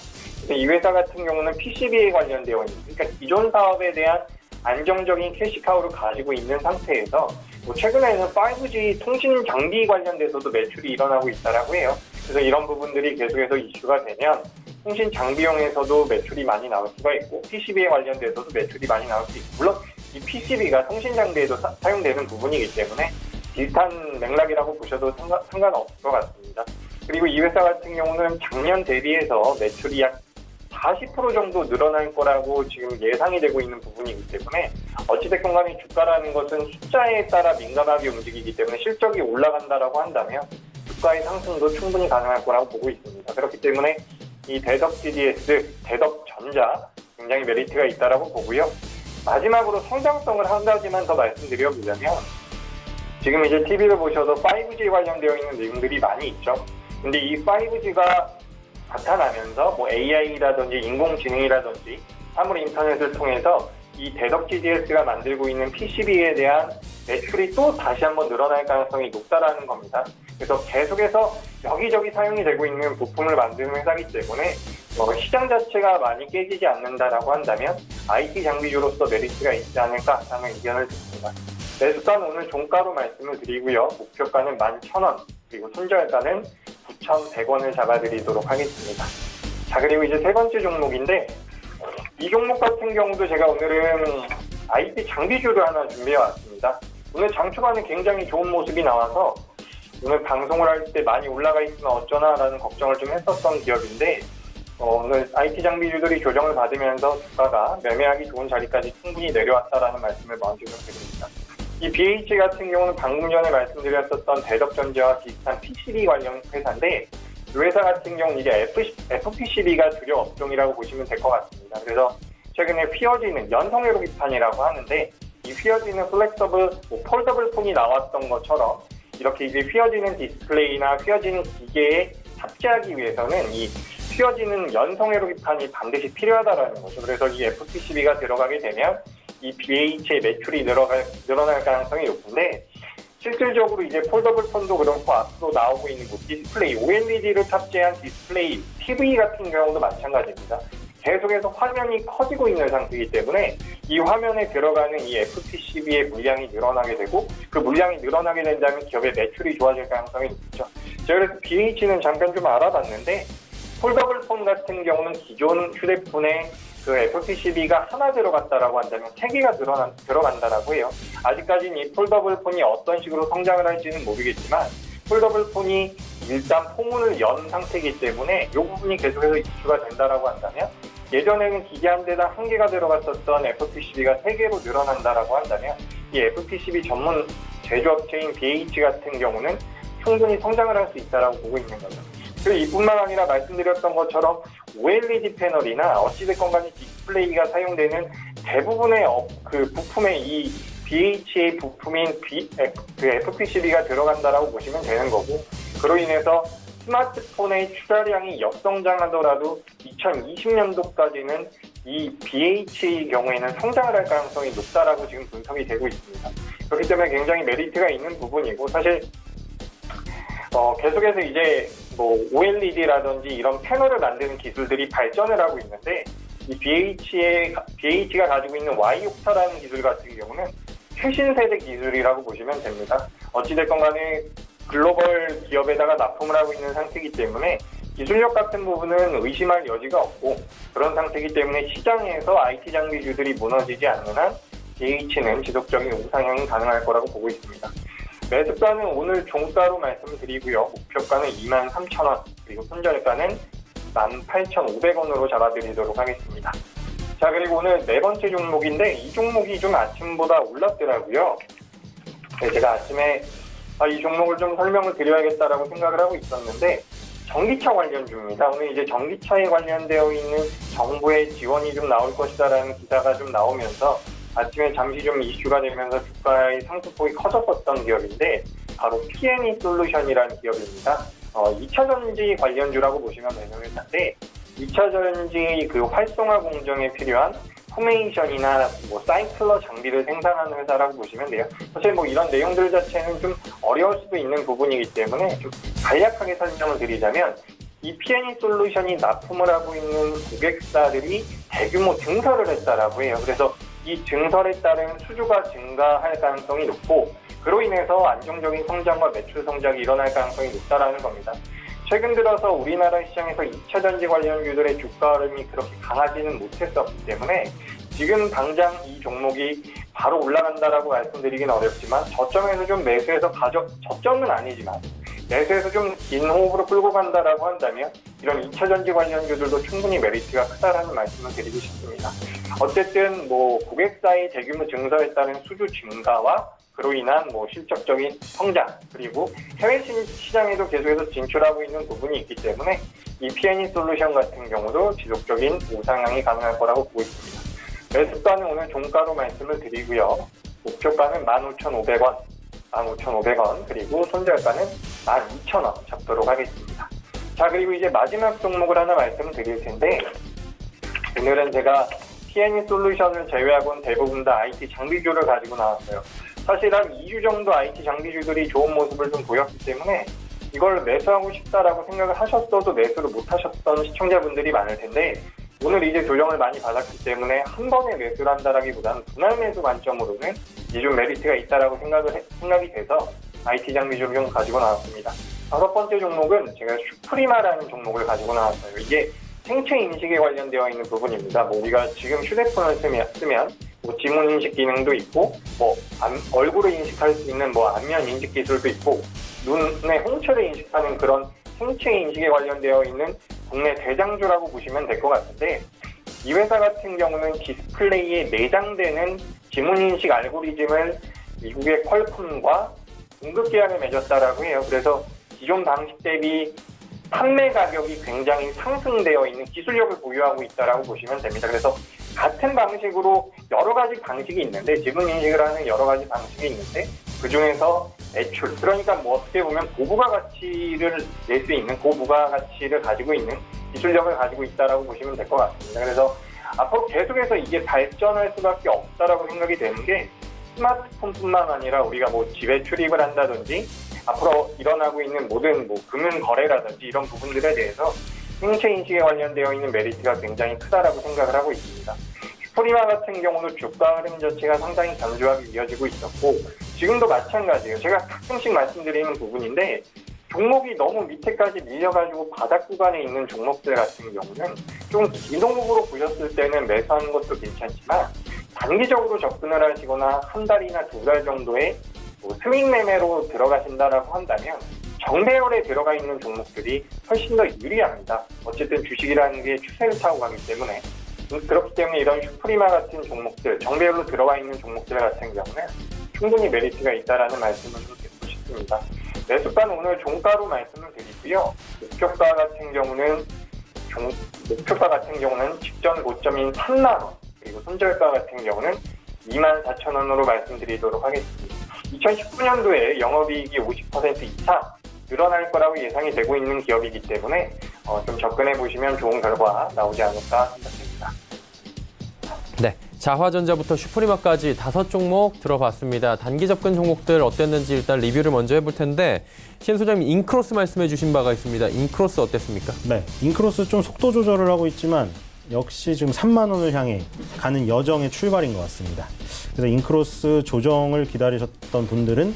이 회사 같은 경우는 PCB에 관련되어 있는, 그러니까 기존 사업에 대한 안정적인 캐시카우를 가지고 있는 상태에서 최근에는 5G 통신 장비 관련돼서도 매출이 일어나고 있다라고 해요. 그래서 이런 부분들이 계속해서 이슈가 되면 통신 장비용에서도 매출이 많이 나올 수가 있고 PCB에 관련돼서도 매출이 많이 나올 수 있고 물론 이 PCB가 통신 장비에도 사용되는 부분이기 때문에 비슷한 맥락이라고 보셔도 상관없을 것 같습니다. 그리고 이 회사 같은 경우는 작년 대비해서 매출이 약 40% 정도 늘어날 거라고 지금 예상이 되고 있는 부분이기 때문에 어찌됐건 간에 주가라는 것은 숫자에 따라 민감하게 움직이기 때문에 실적이 올라간다라고 한다면 주가의 상승도 충분히 가능할 거라고 보고 있습니다. 그렇기 때문에 이 대덕 GDS, 대덕전자 굉장히 메리트가 있다라고 보고요. 마지막으로 성장성을 한 가지만 더 말씀드려보자면 지금 이제 TV를 보셔도 5G 관련되어 있는 내용들이 많이 있죠. 근데 이 5G가 나타나면서 뭐 AI라든지 인공지능이라든지 사물 인터넷을 통해서 이 대덕 GDS가 만들고 있는 PCB에 대한 매출이 또 다시 한번 늘어날 가능성이 높다라는 겁니다. 그래서 계속해서 여기저기 사용이 되고 있는 부품을 만드는 회사이기 때문에 시장 자체가 많이 깨지지 않는다라고 한다면 IT 장비주로서 메리트가 있지 않을까라는 의견을 듣습니다. 매수가는 오늘 종가로 말씀을 드리고요. 목표가는 11,000원, 그리고 손절가는 9,100원을 잡아드리도록 하겠습니다. 자, 그리고 이제 세 번째 종목인데 이 종목 같은 경우도 제가 오늘은 IT 장비주를 하나 준비해 왔습니다. 오늘 장 초반에 굉장히 좋은 모습이 나와서 오늘 방송을 할 때 많이 올라가 있으면 어쩌나라는 걱정을 좀 했었던 기업인데 오늘 IT 장비주들이 조정을 받으면서 주가가 매매하기 좋은 자리까지 충분히 내려왔다라는 말씀을 먼저 좀 드립니다. 이 BH 같은 경우는 방금 전에 말씀드렸었던 대덕전자와 비슷한 PCB 관련 회사인데 이 회사 같은 경우는 이제 FPCB가 주력 업종이라고 보시면 될 것 같습니다. 그래서 최근에 휘어지는 연성회로 기판이라고 하는데 이 휘어지는 플렉서블, 폴더블 폰이 나왔던 것처럼 이렇게 이제 휘어지는 디스플레이나 휘어지는 기계에 탑재하기 위해서는 이 휘어지는 연성회로 기판이 반드시 필요하다라는 거죠. 그래서 이 FPCB가 들어가게 되면 이 BH의 매출이 늘어날 가능성이 높은데 실질적으로 이제 폴더블 폰도 그렇고 앞으로 나오고 있는 뭐 디스플레이, OLED를 탑재한 디스플레이, TV 같은 경우도 마찬가지입니다. 계속해서 화면이 커지고 있는 상태이기 때문에 이 화면에 들어가는 이 FPCB의 물량이 늘어나게 되고 그 물량이 늘어나게 된다면 기업의 매출이 좋아질 가능성이 높죠. 제가 그래서 BH는 잠깐 좀 알아봤는데 폴더블 폰 같은 경우는 기존 휴대폰에 그 FPCB가 하나 들어갔다라고 한다면 3개가 들어간다라고 해요. 아직까지는 이 폴더블 폰이 어떤 식으로 성장을 할지는 모르겠지만 폴더블 폰이 일단 포문을 연 상태이기 때문에 이 부분이 계속해서 이슈가 된다라고 한다면 예전에는 기계 한 대당 1개가 들어갔었던 FPCB가 3개로 늘어난다라고 한다면 이 FPCB 전문 제조업체인 BH 같은 경우는 충분히 성장을 할 수 있다라고 보고 있는 거죠. 그리고 이뿐만 아니라 말씀드렸던 것처럼 OLED 패널이나 어찌됐건 간에 디스플레이가 사용되는 대부분의 그 부품에 이 BH의 부품인 그 FPCB가 들어간다라고 보시면 되는 거고 그로 인해서 스마트폰의 출하량이 역성장하더라도 2020년도까지는 이 BH의 경우에는 성장을 할 가능성이 높다라고 지금 분석이 되고 있습니다. 그렇기 때문에 굉장히 메리트가 있는 부분이고 사실 계속해서 이제 뭐 OLED라든지 이런 패널을 만드는 기술들이 발전을 하고 있는데 이 BH가 가지고 있는 Y옥타라는 기술 같은 경우는 최신 세대 기술이라고 보시면 됩니다. 어찌됐건 간에 글로벌 기업에다가 납품을 하고 있는 상태이기 때문에 기술력 같은 부분은 의심할 여지가 없고 그런 상태이기 때문에 시장에서 IT 장비주들이 무너지지 않는 한 BH는 지속적인 우상향이 가능할 거라고 보고 있습니다. 매수가는 오늘 종가로 말씀드리고요. 목표가는 23,000원, 그리고 손절가는 18,500원으로 잡아드리도록 하겠습니다. 자, 그리고 오늘 네 번째 종목인데 이 종목이 좀 아침보다 올랐더라고요. 네, 제가 아침에 이 종목을 좀 설명을 드려야겠다라고 생각을 하고 있었는데 전기차 관련주입니다. 오늘 이제 전기차에 관련되어 있는 정부의 지원이 좀 나올 것이다라는 기사가 좀 나오면서 아침에 잠시 좀 이슈가 되면서 주가의 상승폭이 커졌었던 기업인데 바로 P&E 솔루션이라는 기업입니다. 2차전지 관련주라고 보시면 되는 회사인데 2차전지 그 활성화 공정에 필요한 포메이션이나 뭐 사이클러 장비를 생산하는 회사라고 보시면 돼요. 사실 뭐 이런 내용들 자체는 좀 어려울 수도 있는 부분이기 때문에 좀 간략하게 설명을 드리자면 이 P&E 솔루션이 납품을 하고 있는 고객사들이 대규모 증설을 했다라고 해요. 그래서 이 증설에 따른 수주가 증가할 가능성이 높고 그로 인해서 안정적인 성장과 매출 성장이 일어날 가능성이 높다라는 겁니다. 최근 들어서 우리나라 시장에서 2차 전지 관련주들의 주가 흐름이 그렇게 강하지는 못했었기 때문에 지금 당장 이 종목이 바로 올라간다라고 말씀드리긴 어렵지만 저점에서 좀 매수해서 저점은 아니지만 매수해서 좀 긴 호흡으로 끌고 간다라고 한다면 이런 2차 전지 관련주들도 충분히 메리트가 크다라는 말씀을 드리고 싶습니다. 어쨌든 뭐 고객사의 대규모 증설에 따른 수주 증가와 그로 인한 뭐 실적적인 성장 그리고 해외 시장에도 계속해서 진출하고 있는 부분이 있기 때문에 이 P&E 솔루션 같은 경우도 지속적인 우상향이 가능할 거라고 보고 있습니다. 매수가는 오늘 종가로 말씀을 드리고요. 목표가는 15,500원, 15,500원 그리고 손절가는 12,000원 잡도록 하겠습니다. 자, 그리고 이제 마지막 종목을 하나 말씀을 드릴 텐데 오늘은 제가 P&E 솔루션을 제외하고는 대부분 다 IT 장비주를 가지고 나왔어요. 사실 한 2주 정도 IT 장비주들이 좋은 모습을 좀 보였기 때문에 이걸 매수하고 싶다라고 생각을 하셨어도 매수를 못 하셨던 시청자분들이 많을 텐데 오늘 이제 조정을 많이 받았기 때문에 한 번에 매수를 한다라기보다는 분할 매수 관점으로는 이제 좀 메리트가 있다라고 생각이 돼서 IT 장비주를 좀 가지고 나왔습니다. 5번째 종목은 제가 슈프리마라는 종목을 가지고 나왔어요. 이게 생체 인식에 관련되어 있는 부분입니다. 뭐 우리가 지금 휴대폰을 쓰면 뭐 지문 인식 기능도 있고, 뭐 얼굴을 인식할 수 있는 뭐 안면 인식 기술도 있고, 눈의 홍채를 인식하는 그런 생체 인식에 관련되어 있는 국내 대장주라고 보시면 될 것 같은데, 이 회사 같은 경우는 디스플레이에 내장되는 지문 인식 알고리즘을 미국의 퀄컴과 공급 계약을 맺었다라고 해요. 그래서 기존 방식 대비 판매 가격이 굉장히 상승되어 있는 기술력을 보유하고 있다라고 보시면 됩니다. 그래서 같은 방식으로 여러 가지 방식이 있는데 지문 인식을 하는 여러 가지 방식이 있는데 그 중에서 매출, 그러니까 뭐 어떻게 보면 고부가가치를 낼 수 있는 고부가가치를 가지고 있는 기술력을 가지고 있다라고 보시면 될 것 같습니다. 그래서 앞으로 계속해서 이게 발전할 수밖에 없다라고 생각이 되는 게 스마트폰뿐만 아니라 우리가 뭐 집에 출입을 한다든지 앞으로 일어나고 있는 모든 뭐 금융 거래라든지 이런 부분들에 대해서 생체 인식에 관련되어 있는 메리트가 굉장히 크다라고 생각을 하고 있습니다. 슈프리마 같은 경우도 주가 흐름 자체가 상당히 견조하게 이어지고 있었고 지금도 마찬가지예요. 제가 가끔씩 말씀드리는 부분인데 종목이 너무 밑에까지 밀려가지고 바닥 구간에 있는 종목들 같은 경우는 좀 긴 호흡으로 보셨을 때는 매수하는 것도 괜찮지만 단기적으로 접근을 하시거나 한 달이나 두 달 정도의 스윙 매매로 들어가신다라고 한다면 정배열에 들어가 있는 종목들이 훨씬 더 유리합니다. 어쨌든 주식이라는 게 추세를 타고 가기 때문에 그렇기 때문에 이런 슈프리마 같은 종목들, 정배열로 들어가 있는 종목들 같은 경우는 충분히 메리트가 있다라는 말씀을 좀 드리고 싶습니다. 매수가는 오늘 종가로 말씀을 드리고요. 목표가 같은 경우는 직전 고점인 3만 원 그리고 손절가 같은 경우는 24,000원으로 말씀드리도록 하겠습니다. 2019년도에 영업이익이 50% 이상 늘어날 거라고 예상이 되고 있는 기업이기 때문에 좀 접근해 보시면 좋은 결과 나오지 않을까 생각합니다. 네, 자화전자부터 슈프리마까지 5종목 들어봤습니다. 단기 접근 종목들 어땠는지 일단 리뷰를 먼저 해볼 텐데 신 소장님 인크로스 말씀해 주신 바가 있습니다. 인크로스 어땠습니까? 네, 인크로스 좀 속도 조절을 하고 있지만 역시 지금 3만 원을 향해 가는 여정의 출발인 것 같습니다. 그래서 인크로스 조정을 기다리셨던 분들은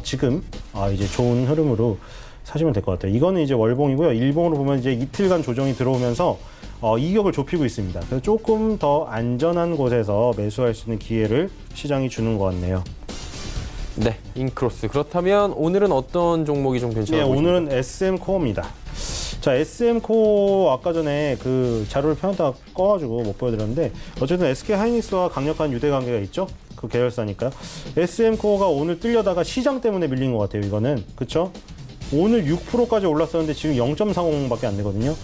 지금 이제 좋은 흐름으로 사시면 될 것 같아요. 이거는 이제 월봉이고요. 일봉으로 보면 이제 이틀간 조정이 들어오면서 이격을 좁히고 있습니다. 그래서 조금 더 안전한 곳에서 매수할 수 있는 기회를 시장이 주는 것 같네요. 네, 인크로스. 그렇다면 오늘은 어떤 종목이 좀 괜찮아 네, 보이십니까? 오늘은 SM코어입니다. 자, SM코어 아까 전에 그 자료를 펴놨다가 꺼가지고 못 보여드렸는데 어쨌든 SK하이닉스와 강력한 유대 관계가 있죠. 그 계열사니까요. SM코어가 오늘 뚫려다가 시장 때문에 밀린 것 같아요. 이거는 그렇죠? 오늘 6%까지 올랐었는데 지금 0.40밖에 안 되거든요.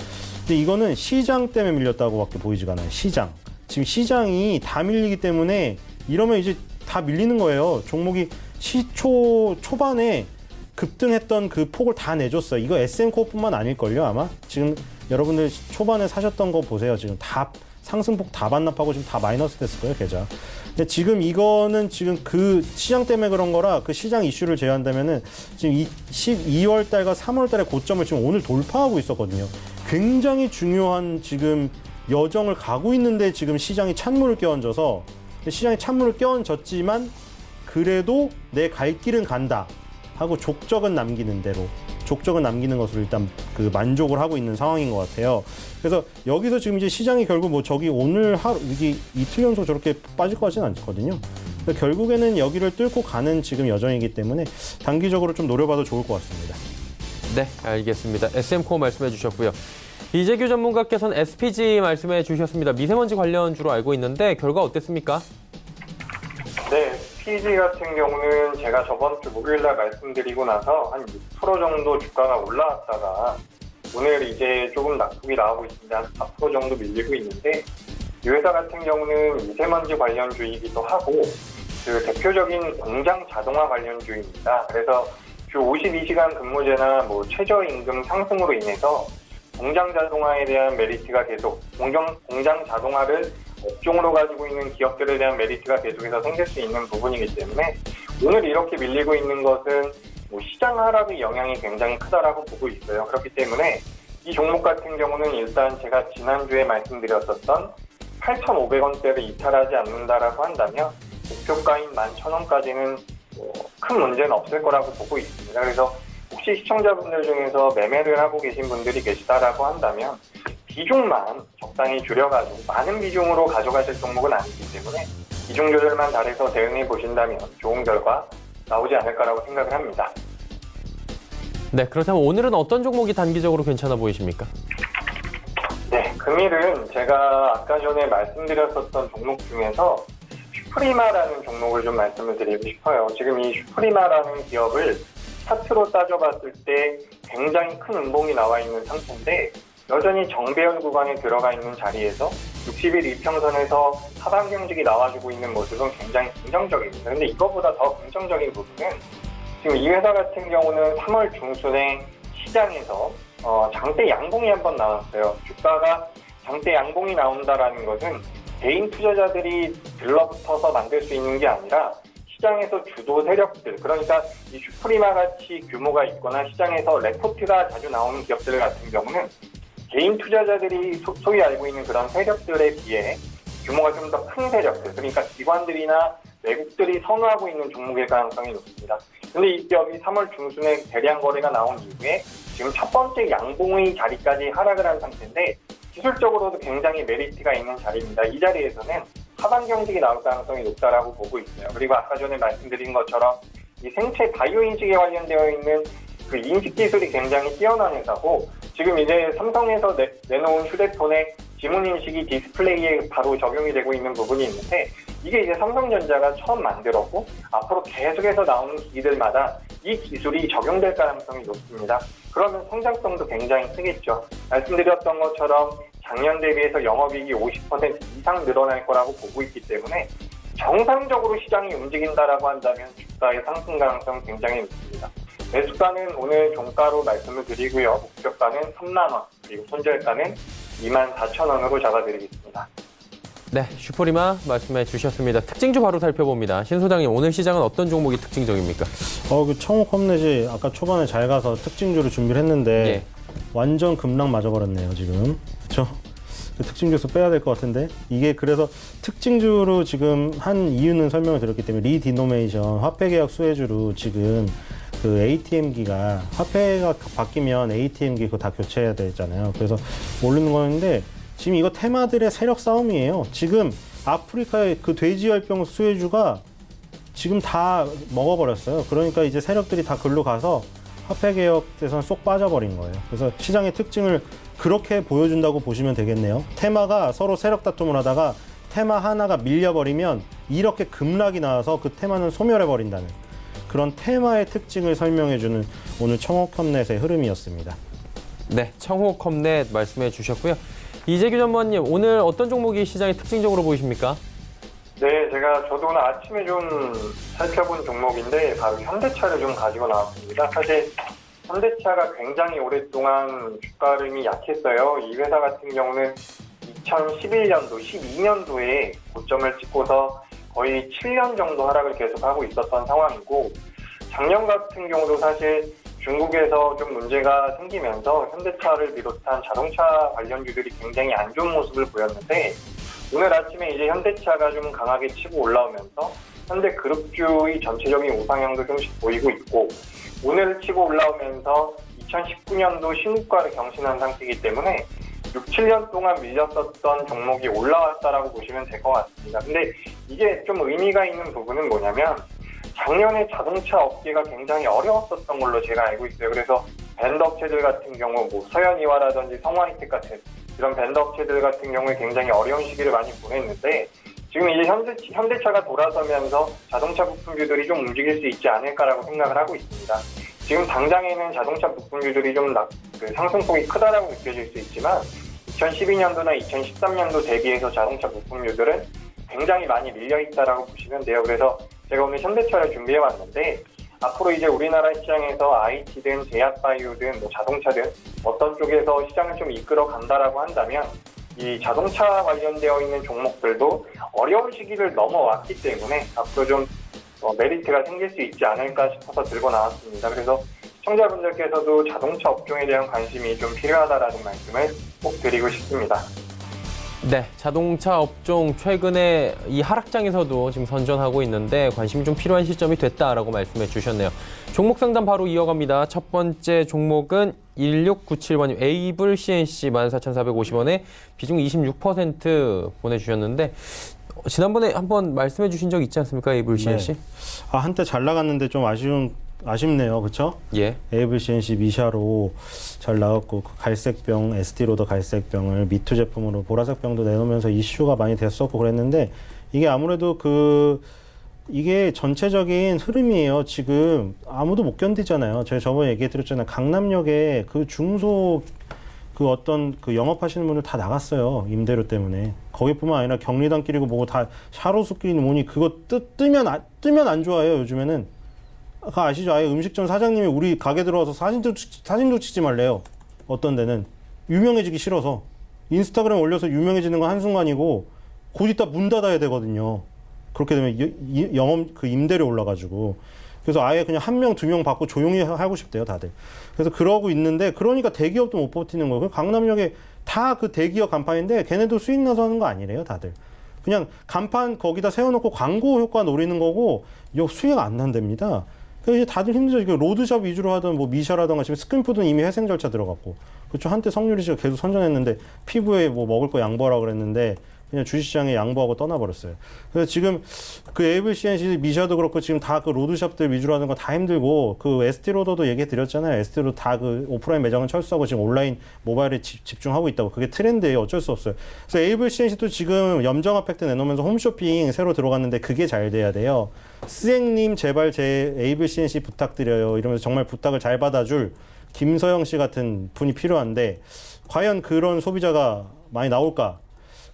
근데 이거는 시장 때문에 밀렸다고밖에 보이지가 않아요. 시장. 지금 시장이 다 밀리기 때문에 이러면 이제 다 밀리는 거예요. 종목이 시초 초반에 급등했던 그 폭을 다 내줬어요. 이거 SM코어뿐만 아닐걸요, 아마? 지금 여러분들 초반에 사셨던 거 보세요. 지금 다 상승폭 다 반납하고 지금 다 마이너스 됐을 거예요, 계좌. 근데 지금 이거는 지금 그 시장 때문에 그런 거라 그 시장 이슈를 제외한다면은 지금 12월 달과 3월 달의 고점을 지금 오늘 돌파하고 있었거든요. 굉장히 중요한 지금 여정을 가고 있는데 지금 시장이 찬물을 끼얹어서 시장이 찬물을 끼얹었지만 그래도 내 갈 길은 간다 하고 족적은 남기는 대로 족적은 남기는 것으로 일단 그 만족을 하고 있는 상황인 것 같아요. 그래서 여기서 지금 이제 시장이 결국 뭐 저기 오늘 하루 이게 이틀 연속 저렇게 빠질 것 같지는 않거든요. 그러니까 결국에는 여기를 뚫고 가는 지금 여정이기 때문에 단기적으로 좀 노려봐도 좋을 것 같습니다. 네, 알겠습니다. SM코어 말씀해 주셨고요. 이재규 전문가께서는 SPG 말씀해 주셨습니다. 미세먼지 관련주로 알고 있는데 결과 어땠습니까? 네, PG 같은 경우는 제가 저번 주 목요일날 말씀드리고 나서 한 6% 정도 주가가 올라왔다가 오늘 이제 조금 낙폭이 나오고 있습니다. 한 4% 정도 밀리고 있는데 이 회사 같은 경우는 미세먼지 관련주이기도 하고 그 대표적인 공장 자동화 관련주입니다. 그래서 주 52시간 근무제나 뭐 최저임금 상승으로 인해서 공장 자동화에 대한 메리트가 계속 공장 자동화를 업종으로 가지고 있는 기업들에 대한 메리트가 계속해서 생길 수 있는 부분이기 때문에 오늘 이렇게 밀리고 있는 것은 뭐 시장 하락의 영향이 굉장히 크다라고 보고 있어요. 그렇기 때문에 이 종목 같은 경우는 일단 제가 지난주에 말씀드렸었던 8,500원대를 이탈하지 않는다라고 한다면 목표가인 11,000원까지는 큰 문제는 없을 거라고 보고 있습니다. 그래서 혹시 시청자분들 중에서 매매를 하고 계신 분들이 계시다라고 한다면 비중만 적당히 줄여가지고 많은 비중으로 가져가실 종목은 아니기 때문에 비중 조절만 잘해서 대응해 보신다면 좋은 결과 나오지 않을까라고 생각을 합니다. 네, 그렇다면 오늘은 어떤 종목이 단기적으로 괜찮아 보이십니까? 네, 금일은 제가 아까 전에 말씀드렸었던 종목 중에서 슈프리마라는 종목을 좀 말씀을 드리고 싶어요. 지금 이 슈프리마라는 기업을 차트로 따져봤을 때 굉장히 큰 음봉이 나와 있는 상태인데 여전히 정배열 구간에 들어가 있는 자리에서 60일 이평선에서 하방 경직이 나와주고 있는 모습은 굉장히 긍정적입니다. 그런데 이거보다 더 긍정적인 부분은 지금 이 회사 같은 경우는 3월 중순에 시장에서 장대 양봉이 한번 나왔어요. 주가가 장대 양봉이 나온다라는 것은 개인 투자자들이 들러붙어서 만들 수 있는 게 아니라 시장에서 주도 세력들, 그러니까 이 슈프리마 같이 규모가 있거나 시장에서 레포트가 자주 나오는 기업들 같은 경우는 개인 투자자들이 소위 알고 있는 그런 세력들에 비해 규모가 좀 더 큰 세력들, 그러니까 기관들이나 외국들이 선호하고 있는 종목일 가능성이 높습니다. 근데 이 기업이 3월 중순에 대량 거래가 나온 이후에 지금 첫 번째 양봉의 자리까지 하락을 한 상태인데 기술적으로도 굉장히 메리트가 있는 자리입니다. 이 자리에서는 하방 경직이 나올 가능성이 높다라고 보고 있어요. 그리고 아까 전에 말씀드린 것처럼 이 생체 바이오 인식에 관련되어 있는 그 인식 기술이 굉장히 뛰어난 회사고 지금 이제 삼성에서 내놓은 휴대폰의 지문 인식이 디스플레이에 바로 적용이 되고 있는 부분이 있는데 이게 이제 삼성전자가 처음 만들었고 앞으로 계속해서 나오는 기기들마다 이 기술이 적용될 가능성이 높습니다. 그러면 성장성도 굉장히 크겠죠. 말씀드렸던 것처럼 작년 대비해서 영업이익이 50% 이상 늘어날 거라고 보고 있기 때문에 정상적으로 시장이 움직인다라고 한다면 주가의 상승 가능성은 굉장히 높습니다. 매수가는 오늘 종가로 말씀을 드리고요. 목표가는 3만 원, 그리고 손절가는 24,000원으로 잡아드리겠습니다. 네, 슈퍼리마 말씀해 주셨습니다. 특징주 바로 살펴봅니다. 신 소장님, 오늘 시장은 어떤 종목이 특징적입니까? 그 청호컴넷이 아까 초반에 잘 가서 특징주로 준비를 했는데 예. 완전 급락 맞아버렸네요 지금. 그렇죠? 특징주에서 빼야 될 것 같은데 이게 그래서 특징주로 지금 한 이유는 설명을 드렸기 때문에 리디노메이션 화폐계약 수혜주로 지금 그 ATM기가 화폐가 바뀌면 ATM기 그거 다 교체해야 되잖아요. 그래서 모르는 거였는데 지금 이거 테마들의 세력 싸움이에요. 지금 아프리카의 그 돼지열병 수혜주가 지금 다 먹어버렸어요. 그러니까 이제 세력들이 다 글로 가서 화폐개혁에서는 쏙 빠져버린 거예요. 그래서 시장의 특징을 그렇게 보여준다고 보시면 되겠네요. 테마가 서로 세력 다툼을 하다가 테마 하나가 밀려버리면 이렇게 급락이 나와서 그 테마는 소멸해버린다는 그런 테마의 특징을 설명해주는 오늘 청호컴넷의 흐름이었습니다. 네, 청호컴넷 말씀해 주셨고요. 이재규 전무님, 오늘 어떤 종목이 시장에 특징적으로 보이십니까? 네, 저도 오늘 아침에 좀 살펴본 종목인데 바로 현대차를 좀 가지고 나왔습니다. 사실 현대차가 굉장히 오랫동안 주가 흐름이 약했어요. 이 회사 같은 경우는 2011년도, 12년도에 고점을 찍고서 거의 7년 정도 하락을 계속하고 있었던 상황이고 작년 같은 경우도 사실 중국에서 좀 문제가 생기면서 현대차를 비롯한 자동차 관련주들이 굉장히 안 좋은 모습을 보였는데 오늘 아침에 이제 현대차가 좀 강하게 치고 올라오면서 현대그룹주의 전체적인 우상향도 좀씩 보이고 있고 오늘 치고 올라오면서 2019년도 신고가를 경신한 상태이기 때문에 6, 7년 동안 밀렸었던 종목이 올라왔다라고 보시면 될 것 같습니다. 근데 이게 좀 의미가 있는 부분은 뭐냐면 작년에 자동차 업계가 굉장히 어려웠었던 걸로 제가 알고 있어요. 그래서 밴드 업체들 같은 경우 뭐 서현이와라든지 성화이텍 같은 이런 밴드 업체들 같은 경우에 굉장히 어려운 시기를 많이 보냈는데 지금 이제 현대차가 돌아서면서 자동차 부품주들이 좀 움직일 수 있지 않을까라고 생각을 하고 있습니다. 지금 당장에는 자동차 부품주들이 좀 상승폭이 크다라고 느껴질 수 있지만 2012년도나 2013년도 대비해서 자동차 부품주들은 굉장히 많이 밀려있다라고 보시면 돼요. 그래서 제가 오늘 현대차를 준비해왔는데 앞으로 이제 우리나라 시장에서 IT든 제약바이오든 뭐 자동차든 어떤 쪽에서 시장을 좀 이끌어 간다라고 한다면 이 자동차 관련되어 있는 종목들도 어려운 시기를 넘어왔기 때문에 앞으로 좀 메리트가 생길 수 있지 않을까 싶어서 들고 나왔습니다. 그래서 시청자분들께서도 자동차 업종에 대한 관심이 좀 필요하다라는 말씀을 꼭 드리고 싶습니다. 네, 자동차 업종 최근에 이 하락장에서도 지금 선전하고 있는데 관심이 좀 필요한 시점이 됐다라고 말씀해 주셨네요. 종목 상담 바로 이어갑니다. 첫 번째 종목은 1697번님 에이블 CNC 14,450원에 비중 26% 보내주셨는데 지난번에 한번 말씀해 주신 적 있지 않습니까? 에이블 CNC? 네. 한때 잘 나갔는데 좀 아쉽네요. 그렇죠? 예. 에이블 CNC 미샤로 잘 나갔고 그 갈색병, ST로더 갈색병을 미투 제품으로 보라색 병도 내놓으면서 이슈가 많이 됐었고 그랬는데 이게 아무래도 이게 전체적인 흐름이에요. 지금 아무도 못 견디잖아요. 제가 저번에 얘기해드렸잖아요. 강남역에 그 중소 어떤 영업하시는 분들 다 나갔어요. 임대료 때문에. 거기뿐만 아니라 경리단길이고 뭐고 다 샤로수길이 뭐니 그거 뜨면 안 좋아해요. 요즘에는. 그거 아시죠? 아예 음식점 사장님이 우리 가게 들어와서 사진도 찍지 말래요. 어떤 데는. 유명해지기 싫어서. 인스타그램 올려서 유명해지는 건 한순간이고 곧 이따 문 닫아야 되거든요. 그렇게 되면 영업 임대료 올라가지고. 그래서 아예 그냥 1명, 2명 받고 조용히 하고 싶대요, 다들. 그래서 그러고 있는데 그러니까 대기업도 못 버티는 거예요. 강남역에 다 그 대기업 간판인데 걔네도 수익 나서 하는 거 아니래요, 다들. 그냥 간판 거기다 세워놓고 광고 효과 노리는 거고 수익 안 난답니다. 그래서 이제 다들 힘들죠. 로드샵 위주로 하던 뭐 미샤라던가 지금 스크린푸드는 이미 회생 절차 들어갔고. 그렇죠. 한때 성유리 씨가 계속 선전했는데 피부에 뭐 먹을 거 양보하라 그랬는데 그냥 주식시장에 양보하고 떠나버렸어요. 그래서 지금 그 에이블 CNC 미샤도 그렇고 지금 다 그 로드샵들 위주로 하는 거 다 힘들고 그 ST로더도 얘기 드렸잖아요. ST로 다 그 오프라인 매장은 철수하고 지금 온라인 모바일에 집중하고 있다고. 그게 트렌드예요. 어쩔 수 없어요. 그래서 에이블 CNC도 지금 염정화 팩트 내놓으면서 홈쇼핑 새로 들어갔는데 그게 잘 돼야 돼요. 스앵님 제발 제 에이블 CNC 부탁드려요. 이러면서 정말 부탁을 잘 받아줄 김서영 씨 같은 분이 필요한데 과연 그런 소비자가 많이 나올까?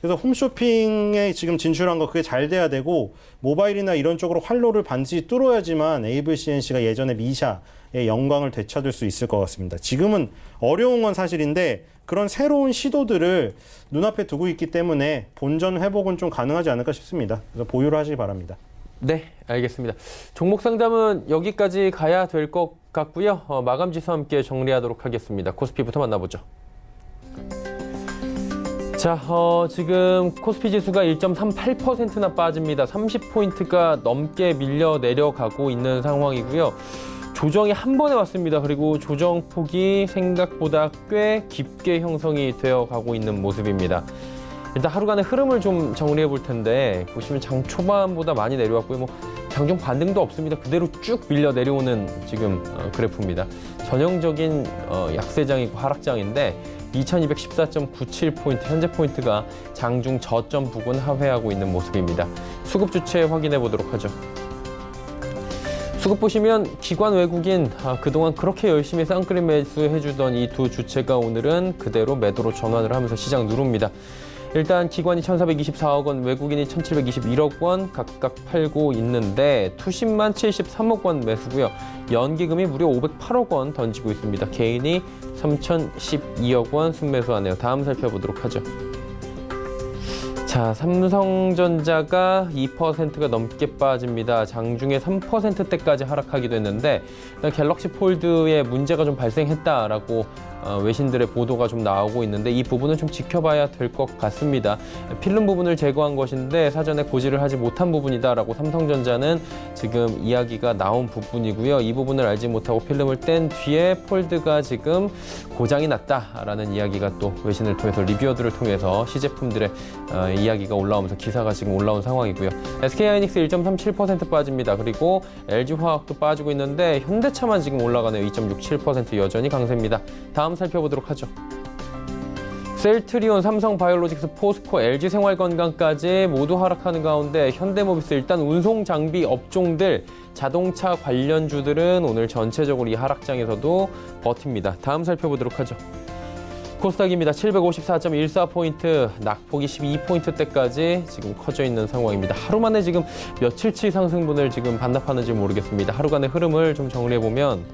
그래서 홈쇼핑에 지금 진출한 거 그게 잘 돼야 되고 모바일이나 이런 쪽으로 활로를 반드시 뚫어야지만 에이블 CNC가 예전에 미샤의 영광을 되찾을 수 있을 것 같습니다. 지금은 어려운 건 사실인데 그런 새로운 시도들을 눈앞에 두고 있기 때문에 본전 회복은 좀 가능하지 않을까 싶습니다. 그래서 보유를 하시기 바랍니다. 네, 알겠습니다. 종목 상담은 여기까지 가야 될 것 같고요. 마감 지수 함께 정리하도록 하겠습니다. 코스피부터 만나보죠. 자, 지금 코스피 지수가 1.38%나 빠집니다. 30포인트가 넘게 밀려 내려가고 있는 상황이고요. 조정이 한 번에 왔습니다. 그리고 조정폭이 생각보다 꽤 깊게 형성이 되어 가고 있는 모습입니다. 일단 하루간의 흐름을 좀 정리해 볼 텐데 보시면 장 초반보다 많이 내려왔고요. 뭐 장중 반등도 없습니다. 그대로 쭉 밀려 내려오는 지금 그래프입니다. 전형적인 약세장이고 하락장인데 2214.97포인트, 현재 포인트가 장중 저점 부근 하회하고 있는 모습입니다. 수급 주체 확인해 보도록 하죠. 수급 보시면 기관 외국인 그동안 그렇게 열심히 쌍끌이 매수해주던 이 두 주체가 오늘은 그대로 매도로 전환을 하면서 시장 누릅니다. 일단 기관이 1,424억 원, 외국인이 1,721억 원 각각 팔고 있는데 투심만 73억 원 매수고요. 연기금이 무려 508억 원 던지고 있습니다. 개인이 3,012억 원 순매수하네요. 다음 살펴보도록 하죠. 자, 삼성전자가 2%가 넘게 빠집니다. 장중에 3%대까지 하락하기도 했는데 갤럭시 폴드에 문제가 좀 발생했다라고 외신들의 보도가 좀 나오고 있는데 이 부분은 좀 지켜봐야 될 것 같습니다. 필름 부분을 제거한 것인데 사전에 고지를 하지 못한 부분이다라고 삼성전자는 지금 이야기가 나온 부분이고요. 이 부분을 알지 못하고 필름을 뗀 뒤에 폴드가 지금 고장이 났다라는 이야기가 또 외신을 통해서 리뷰어들을 통해서 시제품들의 이야기가 올라오면서 기사가 지금 올라온 상황이고요. SK하이닉스 1.37% 빠집니다. 그리고 LG화학도 빠지고 있는데 현대차만 지금 올라가네요. 2.67% 여전히 강세입니다. 다음 살펴보도록 하죠. 셀트리온, 삼성바이오로직스, 포스코, LG생활건강까지 모두 하락하는 가운데 현대모비스 일단 운송장비 업종들, 자동차 관련주들은 오늘 전체적으로 이 하락장에서도 버팁니다. 다음 살펴보도록 하죠. 코스닥입니다. 754.14포인트, 낙폭이 12포인트대까지 지금 커져 있는 상황입니다. 하루 만에 지금 며칠치 상승분을 지금 반납하는지 모르겠습니다. 하루간의 흐름을 좀 정리해보면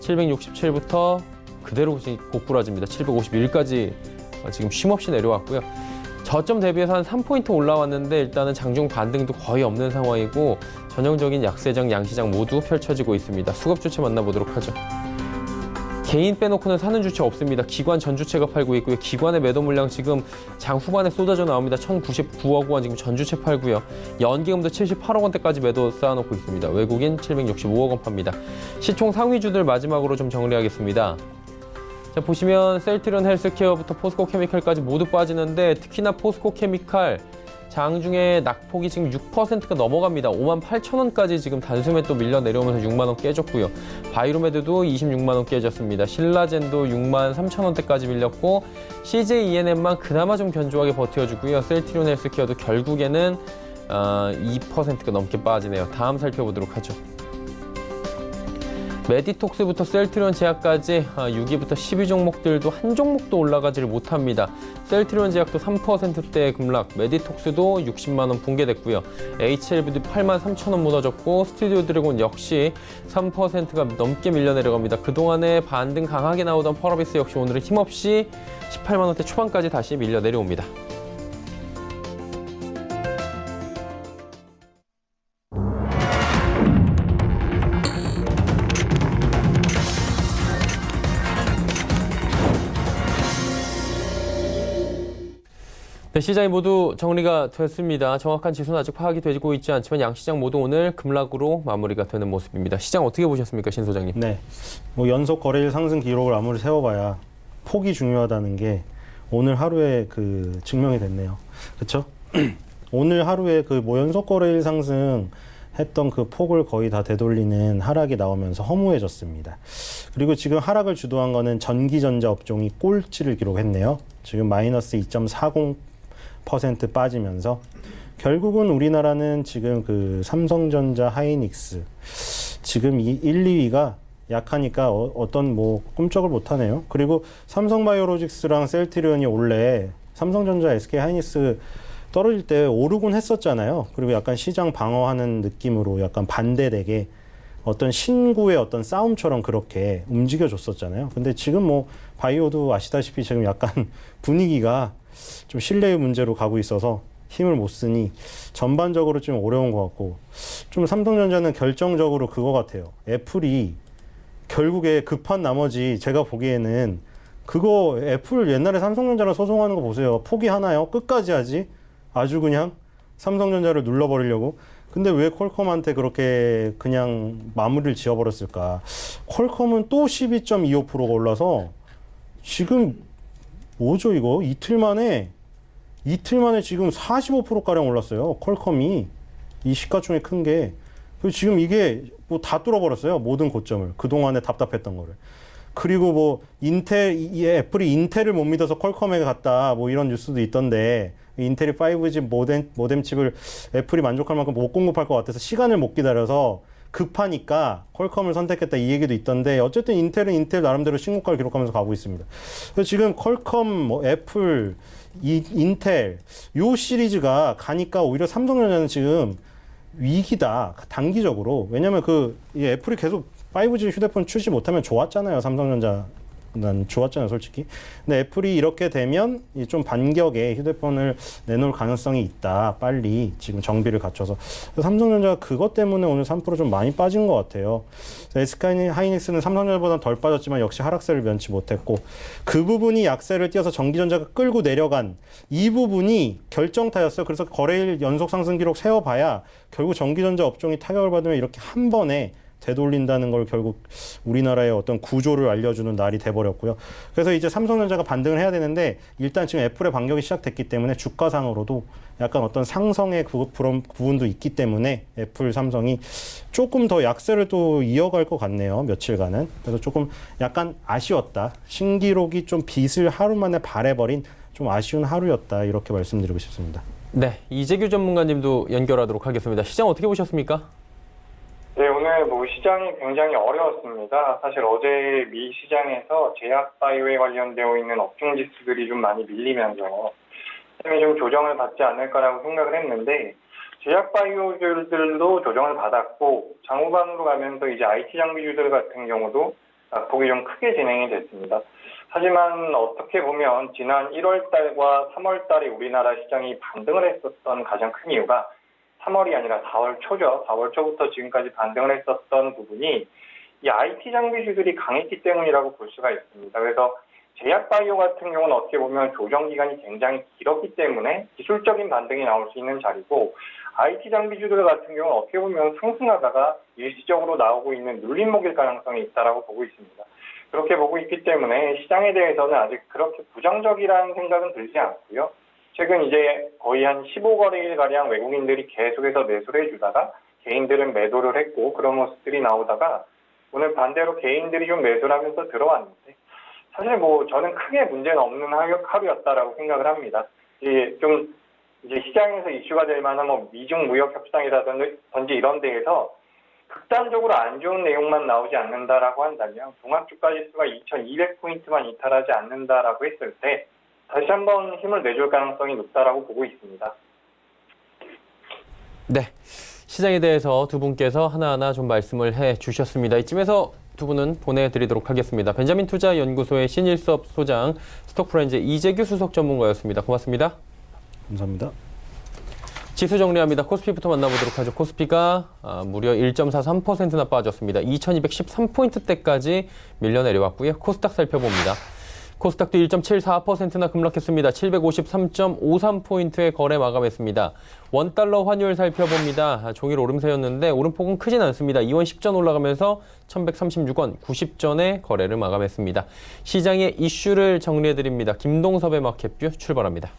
767부터 그대로 고꾸라집니다. 751까지 지금 쉼없이 내려왔고요. 저점 대비해서 한 3포인트 올라왔는데 일단은 장중 반등도 거의 없는 상황이고 전형적인 약세장, 양시장 모두 펼쳐지고 있습니다. 수급 주체 만나보도록 하죠. 개인 빼놓고는 사는 주체 없습니다. 기관 전 주체가 팔고 있고요. 기관의 매도 물량 지금 장 후반에 쏟아져 나옵니다. 1,099억 원 지금 전 주체 팔고요. 연기금도 78억 원대까지 매도 쌓아놓고 있습니다. 외국인 765억 원 팝니다. 시총 상위주들 마지막으로 좀 정리하겠습니다. 자, 보시면 셀트리온 헬스케어부터 포스코 케미칼까지 모두 빠지는데 특히나 포스코 케미칼 장중에 낙폭이 지금 6%가 넘어갑니다. 58,000원까지 지금 단숨에 또 밀려 내려오면서 6만 원 깨졌고요. 바이로메드도 26만 원 깨졌습니다. 신라젠도 6만 3,000원대까지 밀렸고 CJENM만 그나마 좀 견조하게 버텨주고요. 셀트리온 헬스케어도 결국에는 2%가 넘게 빠지네요. 다음 살펴보도록 하죠. 메디톡스부터 셀트리온 제약까지 6위부터 10위 종목들도 한 종목도 올라가지를 못합니다. 셀트리온 제약도 3%대 급락, 메디톡스도 60만 원 붕괴됐고요. HLB도 8만 3천 원 무너졌고 스튜디오 드래곤 역시 3%가 넘게 밀려 내려갑니다. 그동안에 반등 강하게 나오던 펄어비스 역시 오늘은 힘없이 18만 원대 초반까지 다시 밀려 내려옵니다. 네, 시장이 모두 정리가 됐습니다. 정확한 지수는 아직 파악이 되고 있지 않지만 양시장 모두 오늘 급락으로 마무리가 되는 모습입니다. 시장 어떻게 보셨습니까, 신 소장님? 네, 뭐 연속 거래일 상승 기록을 아무리 세워봐야 폭이 중요하다는 게 오늘 하루에 그 증명이 됐네요. 그렇죠? 오늘 하루에 그 뭐 연속 거래일 상승 했던 그 폭을 거의 다 되돌리는 하락이 나오면서 허무해졌습니다. 그리고 지금 하락을 주도한 거는 전기전자 업종이 꼴찌를 기록했네요. 지금 마이너스 2.40% 빠지면서 결국은 우리나라는 지금 그 삼성전자, 하이닉스 지금 이 1, 2위가 약하니까 어떤 뭐 꿈쩍을 못하네요. 그리고 삼성바이오로직스랑 셀트리온이 원래 삼성전자, SK 하이닉스 떨어질 때 오르곤 했었잖아요. 그리고 약간 시장 방어하는 느낌으로 약간 반대되게 어떤 신구의 어떤 싸움처럼 그렇게 움직여줬었잖아요. 근데 지금 뭐 바이오도 아시다시피 지금 약간 분위기가 좀 신뢰의 문제로 가고 있어서 힘을 못 쓰니 전반적으로 좀 어려운 것 같고, 좀 삼성전자는 결정적으로 그거 같아요. 애플이 결국에 급한 나머지 제가 보기에는 그거 애플 옛날에 삼성전자랑 소송하는 거 보세요. 포기하나요? 끝까지 하지? 아주 그냥 삼성전자를 눌러버리려고. 근데 왜 퀄컴한테 그렇게 그냥 마무리를 지어버렸을까? 퀄컴은 또 12.25%가 올라서 지금 뭐죠 이거? 이틀 만에 지금 45%가량 올랐어요. 퀄컴이. 이 시가총액 큰 게. 그리고 지금 이게 뭐 다 뚫어버렸어요. 모든 고점을. 그동안에 답답했던 거를. 그리고 뭐 애플이 인텔을 못 믿어서 퀄컴에 갔다 뭐 이런 뉴스도 있던데, 인텔이 5G 모뎀 칩을 애플이 만족할 만큼 못 공급할 것 같아서 시간을 못 기다려서 급하니까 퀄컴을 선택했다 이 얘기도 있던데, 어쨌든 인텔은 인텔 나름대로 신고가를 기록하면서 가고 있습니다. 그래서 지금 퀄컴, 뭐 애플, 인텔 요 시리즈가 가니까 오히려 삼성전자는 지금 위기다, 단기적으로. 왜냐면 이 애플이 계속 5G 휴대폰 출시 못하면 좋았잖아요. 삼성전자 난 좋았잖아요, 솔직히. 근데 애플이 이렇게 되면 좀 반격의 휴대폰을 내놓을 가능성이 있다. 빨리 지금 정비를 갖춰서. 삼성전자가 그것 때문에 오늘 3% 좀 많이 빠진 것 같아요. SK 하이닉스는 삼성전자보다 덜 빠졌지만 역시 하락세를 면치 못했고, 그 부분이 약세를 띄어서 전기전자가 끌고 내려간 이 부분이 결정타였어요. 그래서 거래일 연속 상승 기록 세워봐야 결국 전기전자 업종이 타격을 받으면 이렇게 한 번에 되돌린다는 걸 결국 우리나라의 어떤 구조를 알려주는 날이 돼버렸고요. 그래서 이제 삼성전자가 반등을 해야 되는데 일단 지금 애플의 반격이 시작됐기 때문에 주가상으로도 약간 어떤 상성의 그런 부분도 있기 때문에 애플, 삼성이 조금 더 약세를 또 이어갈 것 같네요. 며칠간은. 그래서 조금 약간 아쉬웠다. 신기록이 좀 빛을 하루 만에 발해버린 좀 아쉬운 하루였다. 이렇게 말씀드리고 싶습니다. 네, 이재규 전문가님도 연결하도록 하겠습니다. 시장 어떻게 보셨습니까? 네, 오늘 시장이 굉장히 어려웠습니다. 사실 어제 미 시장에서 제약바이오에 관련되어 있는 업종 지수들이 좀 많이 밀리면서 시장이 좀 조정을 받지 않을까라고 생각을 했는데 제약바이오주들도 조정을 받았고 장후반으로 가면서 이제 IT 장비주들 같은 경우도 낙폭이 좀 크게 진행이 됐습니다. 하지만 어떻게 보면 지난 1월 달과 3월 달에 우리나라 시장이 반등을 했었던 가장 큰 이유가 3월이 아니라 4월 초죠. 4월 초부터 지금까지 반등을 했었던 부분이 이 IT 장비주들이 강했기 때문이라고 볼 수가 있습니다. 그래서 제약바이오 같은 경우는 어떻게 보면 조정 기간이 굉장히 길었기 때문에 기술적인 반등이 나올 수 있는 자리고 IT 장비주들 같은 경우는 어떻게 보면 상승하다가 일시적으로 나오고 있는 눌림목일 가능성이 있다라고 보고 있습니다. 그렇게 보고 있기 때문에 시장에 대해서는 아직 그렇게 부정적이라는 생각은 들지 않고요. 최근 이제 거의 한 15거래일가량 외국인들이 계속해서 매수를 해주다가 개인들은 매도를 했고 그런 모습들이 나오다가 오늘 반대로 개인들이 좀 매수를 하면서 들어왔는데 사실 저는 크게 문제는 없는 하루였다라고 생각을 합니다. 좀 이제 시장에서 이슈가 될 만한 미중 무역 협상이라든지 이런 데에서 극단적으로 안 좋은 내용만 나오지 않는다라고 한다면 종합주가지수가 2200포인트만 이탈하지 않는다라고 했을 때 다시 한번 힘을 내줄 가능성이 높다라고 보고 있습니다. 네, 시장에 대해서 두 분께서 하나하나 좀 말씀을 해주셨습니다. 이쯤에서 두 분은 보내드리도록 하겠습니다. 벤자민 투자연구소의 신일섭 소장, 스톡프렌즈 이재규 수석 전문가였습니다. 고맙습니다. 감사합니다. 지수 정리합니다. 코스피부터 만나보도록 하죠. 코스피가 무려 1.43%나 빠졌습니다. 2213포인트대까지 밀려 내려왔고요. 코스닥 살펴봅니다. 코스닥도 1.74%나 급락했습니다. 753.53포인트의 거래 마감했습니다. 원달러 환율 살펴봅니다. 종일 오름세였는데 오름폭은 크진 않습니다. 2원 10전 올라가면서 1136원 90전에 거래를 마감했습니다. 시장의 이슈를 정리해드립니다. 김동섭의 마켓뷰 출발합니다.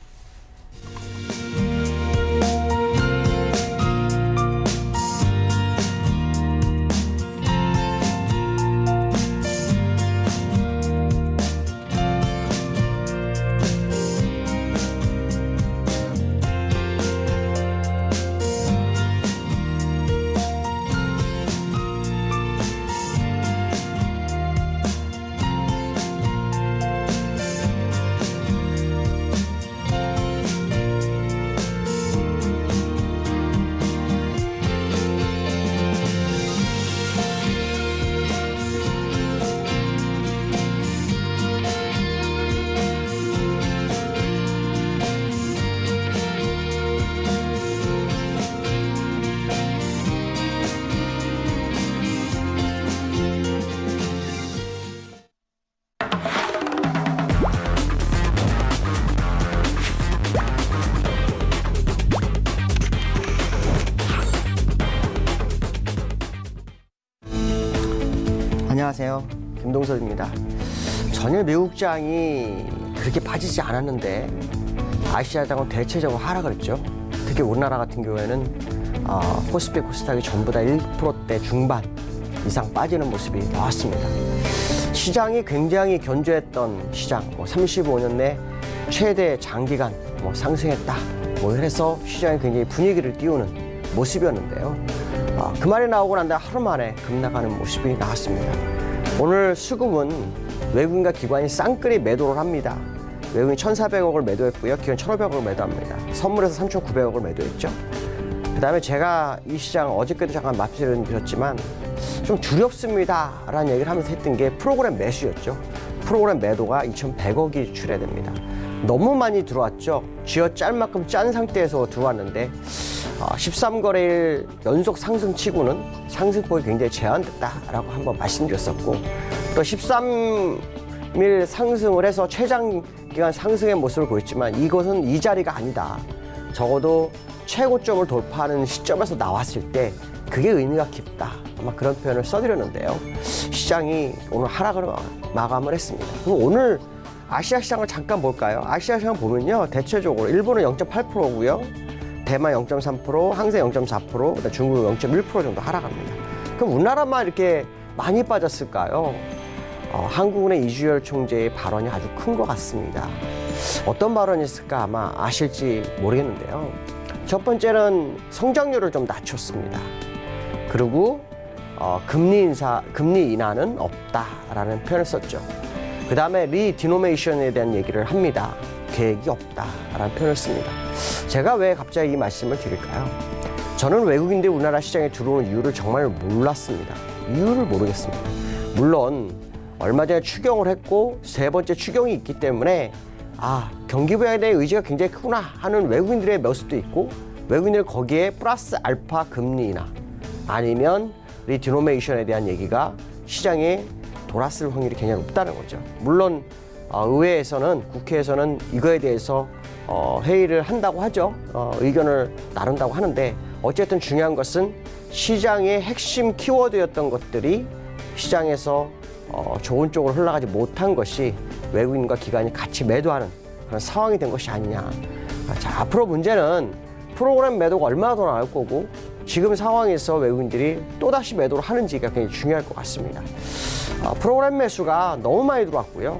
안녕하세요. 김동섭입니다. 전일 미국장이 그렇게 빠지지 않았는데 아시아장은 대체적으로 하락을 했죠. 특히 우리나라 같은 경우에는 코스피, 코스닥이 전부 다 1%대 중반 이상 빠지는 모습이 나왔습니다. 시장이 굉장히 견조했던 시장, 35년 내 최대 장기간 상승했다. 이래서 시장이 굉장히 분위기를 띄우는 모습이었는데요. 그 말이 나오고 난 다음에 하루 만에 급락하는 모습이 나왔습니다. 오늘 수급은 외국인과 기관이 쌍끌이 매도를 합니다. 외국인이 1,400억을 매도했고요. 기관 1,500억을 매도합니다. 선물에서 3,900억을 매도했죠. 그 다음에 제가 이 시장 어저께도 잠깐 말씀을 드렸지만 좀 두렵습니다 라는 얘기를 하면서 했던 게 프로그램 매수였죠. 프로그램 매도가 2,100억이 출해됩니다. 너무 많이 들어왔죠. 쥐어 짤 만큼 짠 상태에서 들어왔는데 13거래일 연속 상승치고는 상승폭이 굉장히 제한됐다라고 한번 말씀드렸었고 또 13일 상승을 해서 최장기간 상승의 모습을 보였지만 이것은 이 자리가 아니다. 적어도 최고점을 돌파하는 시점에서 나왔을 때 그게 의미가 깊다. 아마 그런 표현을 써드렸는데요. 시장이 오늘 하락을 마감을 했습니다. 그럼 오늘 아시아 시장을 잠깐 볼까요? 아시아 시장 보면요. 대체적으로 일본은 0.8%고요. 대만 0.3%, 항생 0.4%, 중국 0.1% 정도 하락합니다. 그럼 우리나라만 이렇게 많이 빠졌을까요? 한국은행 이주열 총재의 발언이 아주 큰 것 같습니다. 어떤 발언이었을까 아마 아실지 모르겠는데요. 첫 번째는 성장률을 좀 낮췄습니다. 그리고 금리 인하는 없다라는 표현을 썼죠. 그 다음에 리디노메이션에 대한 얘기를 합니다. 계획이 없다라는 표현을 씁니다. 제가 왜 갑자기 이 말씀을 드릴까요? 저는 외국인들이 우리나라 시장에 들어오는 이유를 정말 몰랐습니다. 이유를 모르겠습니다. 물론 얼마 전에 추경을 했고 세 번째 추경이 있기 때문에 경기 부양에 대한 의지가 굉장히 크구나 하는 외국인들의 모습도 있고 외국인들 거기에 플러스 알파 금리 인하 아니면 리디노메이션에 대한 얘기가 시장에 돌았을 확률이 굉장히 높다는 거죠. 물론 의회에서는 국회에서는 이거에 대해서 회의를 한다고 하죠. 의견을 나눈다고 하는데 어쨌든 중요한 것은 시장의 핵심 키워드였던 것들이 시장에서 좋은 쪽으로 흘러가지 못한 것이 외국인과 기관이 같이 매도하는 그런 상황이 된 것이 아니냐. 자, 앞으로 문제는 프로그램 매도가 얼마나 더 나올 거고 지금 상황에서 외국인들이 또다시 매도를 하는지가 굉장히 중요할 것 같습니다. 프로그램 매수가 너무 많이 들어왔고요.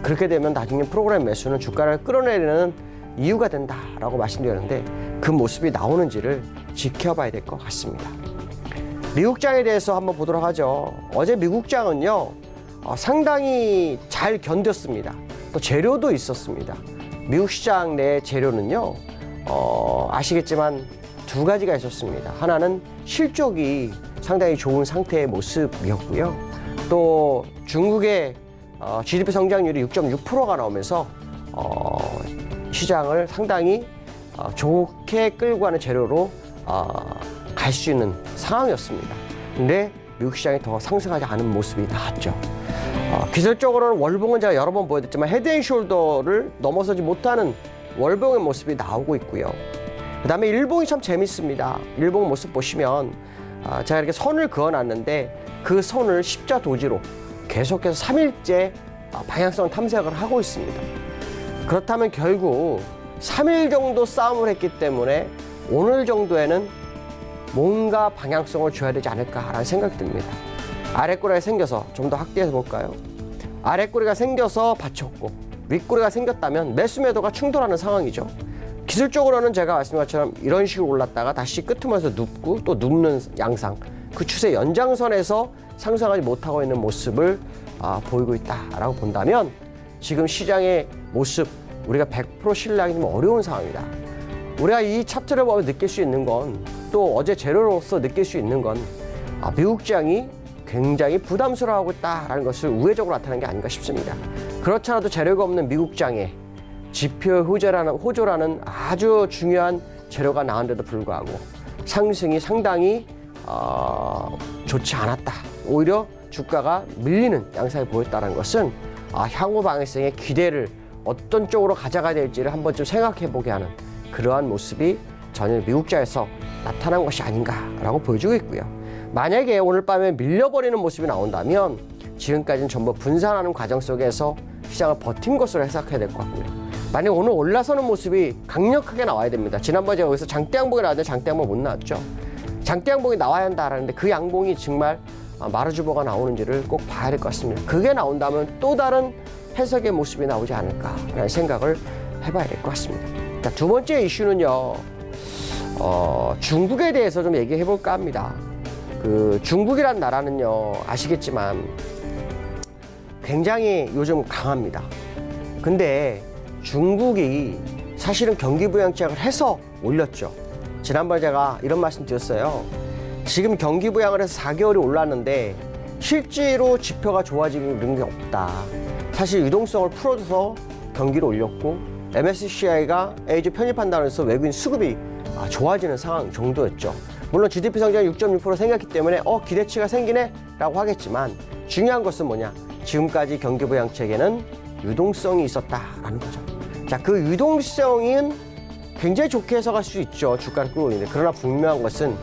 그렇게 되면 나중에 프로그램 매수는 주가를 끌어내리는 이유가 된다라고 말씀드렸는데 그 모습이 나오는지를 지켜봐야 될 것 같습니다. 미국장에 대해서 한번 보도록 하죠. 어제 미국장은요 상당히 잘 견뎠습니다. 또 재료도 있었습니다. 미국 시장 내 재료는요 아시겠지만 두 가지가 있었습니다. 하나는 실적이 상당히 좋은 상태의 모습이었고요. 또 중국의 GDP 성장률이 6.6%가 나오면서 시장을 상당히 좋게 끌고 가는 재료로 갈 수 있는 상황이었습니다. 근데 미국 시장이 더 상승하지 않은 모습이 나왔죠. 기술적으로는 월봉은 제가 여러 번 보여드렸지만 헤드앤숄더를 넘어서지 못하는 월봉의 모습이 나오고 있고요. 그 다음에 일봉이 참 재밌습니다. 일봉 모습 보시면 제가 이렇게 선을 그어놨는데 그 선을 십자 도지로 계속해서 3일째 방향성 탐색을 하고 있습니다. 그렇다면 결국 3일 정도 싸움을 했기 때문에 오늘 정도에는 뭔가 방향성을 줘야 되지 않을까라는 생각이 듭니다. 아랫꼬리가 생겨서 좀 더 확대해서 볼까요? 아랫꼬리가 생겨서 받쳤고 윗꼬리가 생겼다면 매수 매도가 충돌하는 상황이죠. 기술적으로는 제가 말씀드린 것처럼 이런 식으로 올랐다가 다시 끄트머리에서 눕고 또 눕는 양상 그 추세 연장선에서 상승하지 못하고 있는 모습을 보이고 있다라고 본다면 지금 시장의 모습 우리가 100% 신뢰하기 좀 어려운 상황이다. 우리가 이 차트를 보면 느낄 수 있는 건 또 어제 재료로서 느낄 수 있는 건 미국 시장이 굉장히 부담스러워하고 있다라는 것을 우회적으로 나타낸 게 아닌가 싶습니다. 그렇지 않아도 재료가 없는 미국 장에 지표 호조라는 아주 중요한 재료가 나왔는데도 불구하고 상승이 상당히 좋지 않았다. 오히려 주가가 밀리는 양상이 보였다는 것은 향후 방향성의 기대를 어떤 쪽으로 가져가야 될지를 한 번쯤 생각해 보게 하는 그러한 모습이 전일 미국장에서 나타난 것이 아닌가라고 보여주고 있고요. 만약에 오늘 밤에 밀려버리는 모습이 나온다면 지금까지는 전부 분산하는 과정 속에서 시장을 버틴 것으로 해석해야 될 것 같고요. 만약 오늘 올라서는 모습이 강력하게 나와야 됩니다. 지난번에 제가 여기서 장대 양봉이 나왔는데 장대 양봉 못 나왔죠. 장대 양봉이 나와야 한다라는데 그 양봉이 정말 마르주보가 나오는지를 꼭 봐야 될 것 같습니다. 그게 나온다면 또 다른 해석의 모습이 나오지 않을까라는 생각을 해봐야 될 것 같습니다. 자, 두 번째 이슈는요. 중국에 대해서 좀 얘기해 볼까 합니다. 중국이란 나라는요, 아시겠지만 굉장히 요즘 강합니다. 근데 중국이 사실은 경기 부양책을 해서 올렸죠. 지난번에 제가 이런 말씀 드렸어요. 지금 경기 부양을 해서 4개월이 올랐는데 실제로 지표가 좋아지는 게 없다. 사실 유동성을 풀어줘서 경기를 올렸고 MSCI가 A주 편입한다고 해서 외국인 수급이 좋아지는 상황 정도였죠. 물론 GDP 성장이 6.6% 생겼기 때문에 기대치가 생기네 라고 하겠지만 중요한 것은 뭐냐, 지금까지 경기 부양책에는 유동성이 있었다라는 거죠. 자, 그 유동성은 굉장히 좋게 해석할 수 있죠. 주가를 끌어올리는데. 그러나 분명한 것은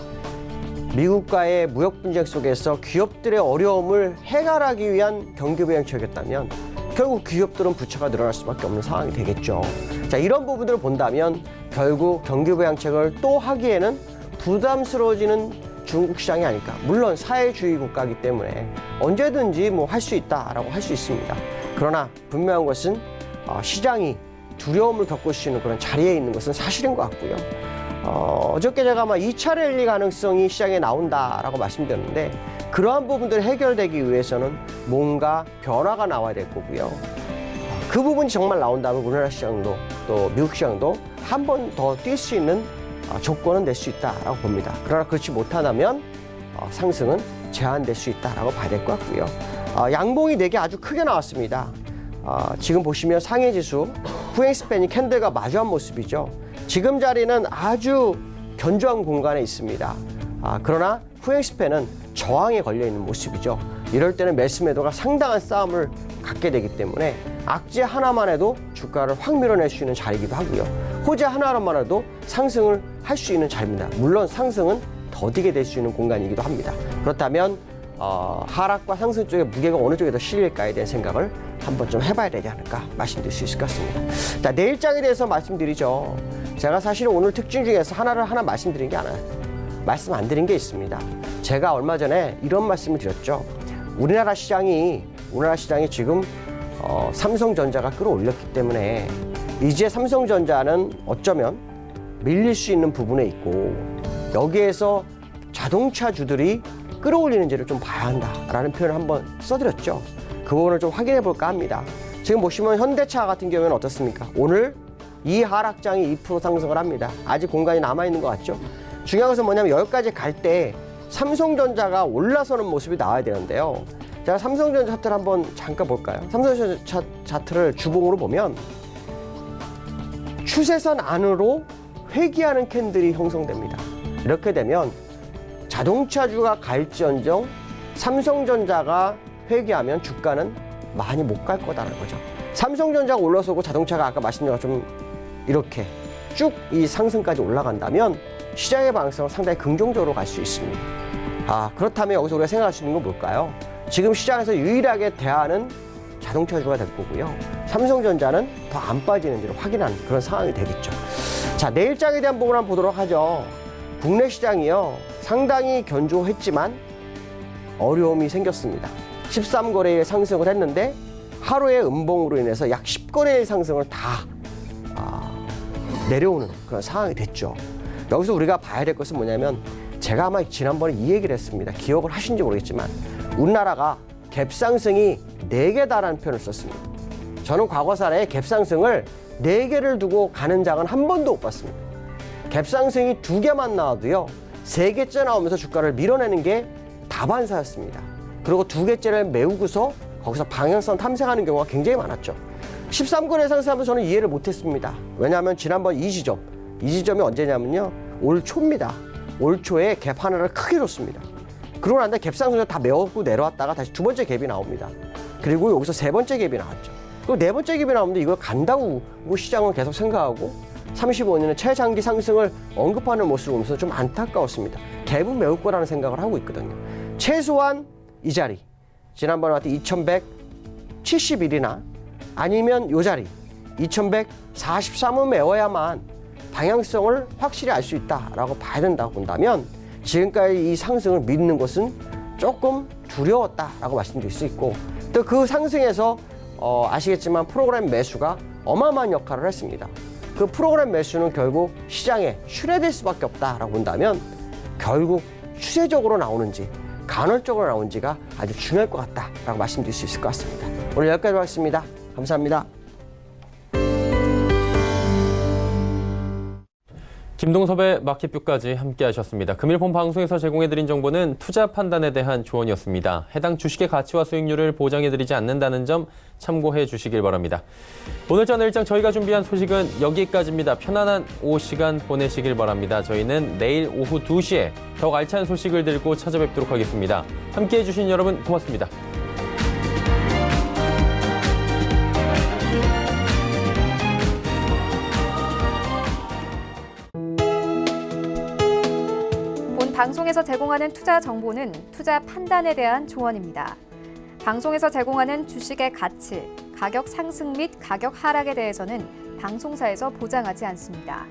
미국과의 무역 분쟁 속에서 기업들의 어려움을 해결하기 위한 경기부양책이었다면 결국 기업들은 부채가 늘어날 수밖에 없는 상황이 되겠죠. 자, 이런 부분들을 본다면 결국 경기부양책을 또 하기에는 부담스러워지는 중국 시장이 아닐까. 물론 사회주의 국가이기 때문에 언제든지 뭐 할 수 있다라고 할 수 있습니다. 그러나 분명한 것은 시장이 두려움을 겪을 수 있는 그런 자리에 있는 것은 사실인 것 같고요. 어저께 제가 아마 2차 랠리 가능성이 시장에 나온다라고 말씀드렸는데 그러한 부분들이 해결되기 위해서는 뭔가 변화가 나와야 될 거고요. 그 부분이 정말 나온다면 우리나라 시장도 또 미국 시장도 한 번 더 뛸 수 있는 조건은 낼 수 있다라고 봅니다. 그러나 그렇지 못하다면 상승은 제한될 수 있다라고 봐야 될 것 같고요. 양봉이 4개 아주 크게 나왔습니다. 지금 보시면 상해지수 후행 스팬이 캔들과 마주한 모습이죠. 지금 자리는 아주 견조한 공간에 있습니다. 그러나 후행 스팬은 저항에 걸려 있는 모습이죠. 이럴 때는 매수 매도가 상당한 싸움을 갖게 되기 때문에 악재 하나만 해도 주가를 확 밀어낼 수 있는 자리이기도 하고요. 호재 하나로만 해도 상승을 할 수 있는 자리입니다. 물론 상승은 더디게 될 수 있는 공간이기도 합니다. 그렇다면 하락과 상승 쪽에 무게가 어느 쪽에 더 실릴까에 대한 생각을 한번 좀 해봐야 되지 않을까 말씀드릴 수 있을 것 같습니다. 자, 내일장에 대해서 말씀드리죠. 제가 사실은 오늘 특징 중에서 하나 말씀드린 게 말씀 안 드린 게 있습니다. 제가 얼마 전에 이런 말씀을 드렸죠. 우리나라 시장이 지금 삼성전자가 끌어올렸기 때문에 이제 삼성전자는 어쩌면 밀릴 수 있는 부분에 있고 여기에서 자동차주들이 끌어올리는지를 좀 봐야 한다라는 표현을 한번 써드렸죠. 그 부분을 좀 확인해 볼까 합니다. 지금 보시면 현대차 같은 경우에는 어떻습니까? 오늘 이 하락장이 2% 상승을 합니다. 아직 공간이 남아있는 것 같죠? 중요한 것은 뭐냐면 여기까지 갈 때 삼성전자가 올라서는 모습이 나와야 되는데요. 제가 삼성전자 차트를 한번 잠깐 볼까요? 삼성전자 차트를 주봉으로 보면 추세선 안으로 회귀하는 캔들이 형성됩니다. 이렇게 되면 자동차주가 갈지언정 삼성전자가 회귀하면 주가는 많이 못 갈 거다라는 거죠. 삼성전자가 올라서고 자동차가 아까 말씀드린 것처럼 이렇게 쭉 이 상승까지 올라간다면 시장의 방향성은 상당히 긍정적으로 갈 수 있습니다. 그렇다면 여기서 우리가 생각할 수 있는 건 뭘까요? 지금 시장에서 유일하게 대하는 자동차주가 될 거고요. 삼성전자는 더 안 빠지는지를 확인하는 그런 상황이 되겠죠. 자, 내일장에 대한 부분을 한번 보도록 하죠. 국내 시장이요. 상당히 견조했지만 어려움이 생겼습니다. 13거래일 상승을 했는데 하루의 음봉으로 인해서 약 10거래일 상승을 다 내려오는 그런 상황이 됐죠. 여기서 우리가 봐야 될 것은 뭐냐면 제가 아마 지난번에 이 얘기를 했습니다. 기억을 하신지 모르겠지만 우리나라가 갭상승이 4개다라는 표현을 썼습니다. 저는 과거사에 갭상승을 4개를 두고 가는 장은 한 번도 못 봤습니다. 갭상승이 2개만 나와도요. 3개째 나오면서 주가를 밀어내는 게 다반사였습니다. 그리고 2개째를 메우고서 거기서 방향성 탐색하는 경우가 굉장히 많았죠. 13거래 상승하면서 저는 이해를 못했습니다. 왜냐하면 지난번 이 지점이 언제냐면요. 올 초입니다. 올 초에 갭 하나를 크게 줬습니다. 그러고 난 다음에 갭 상승을 다 메우고 내려왔다가 다시 2번째 갭이 나옵니다. 그리고 여기서 3번째 갭이 나왔죠. 그리고 4번째 갭이 나오는데 이걸 간다고 시장은 계속 생각하고 35년의 최장기 상승을 언급하는 모습을 보면서 좀 안타까웠습니다. 갭은 메울 거라는 생각을 하고 있거든요. 최소한 이 자리, 지난번에 왔던 2171이나 아니면 이 자리, 2143은 메워야만 방향성을 확실히 알 수 있다라고 봐야 된다고 본다면 지금까지 이 상승을 믿는 것은 조금 두려웠다라고 말씀드릴 수 있고 또 그 상승에서 아시겠지만 프로그램 매수가 어마어마한 역할을 했습니다. 그 프로그램 매수는 결국 시장에 출회될 수밖에 없다라고 본다면 결국 추세적으로 나오는지 간헐적으로 나오는지가 아주 중요할 것 같다라고 말씀드릴 수 있을 것 같습니다. 오늘 여기까지 하겠습니다. 감사합니다. 김동섭의 마켓뷰까지 함께 하셨습니다. 금일 본 방송에서 제공해드린 정보는 투자 판단에 대한 조언이었습니다. 해당 주식의 가치와 수익률을 보장해드리지 않는다는 점 참고해 주시길 바랍니다. 오늘자 내일장 저희가 준비한 소식은 여기까지입니다. 편안한 오후 시간 보내시길 바랍니다. 저희는 내일 오후 2시에 더욱 알찬 소식을 들고 찾아뵙도록 하겠습니다. 함께해 주신 여러분 고맙습니다. 방송에서 제공하는 투자 정보는 투자 판단에 대한 조언입니다. 방송에서 제공하는 주식의 가치, 가격 상승 및 가격 하락에 대해서는 방송사에서 보장하지 않습니다.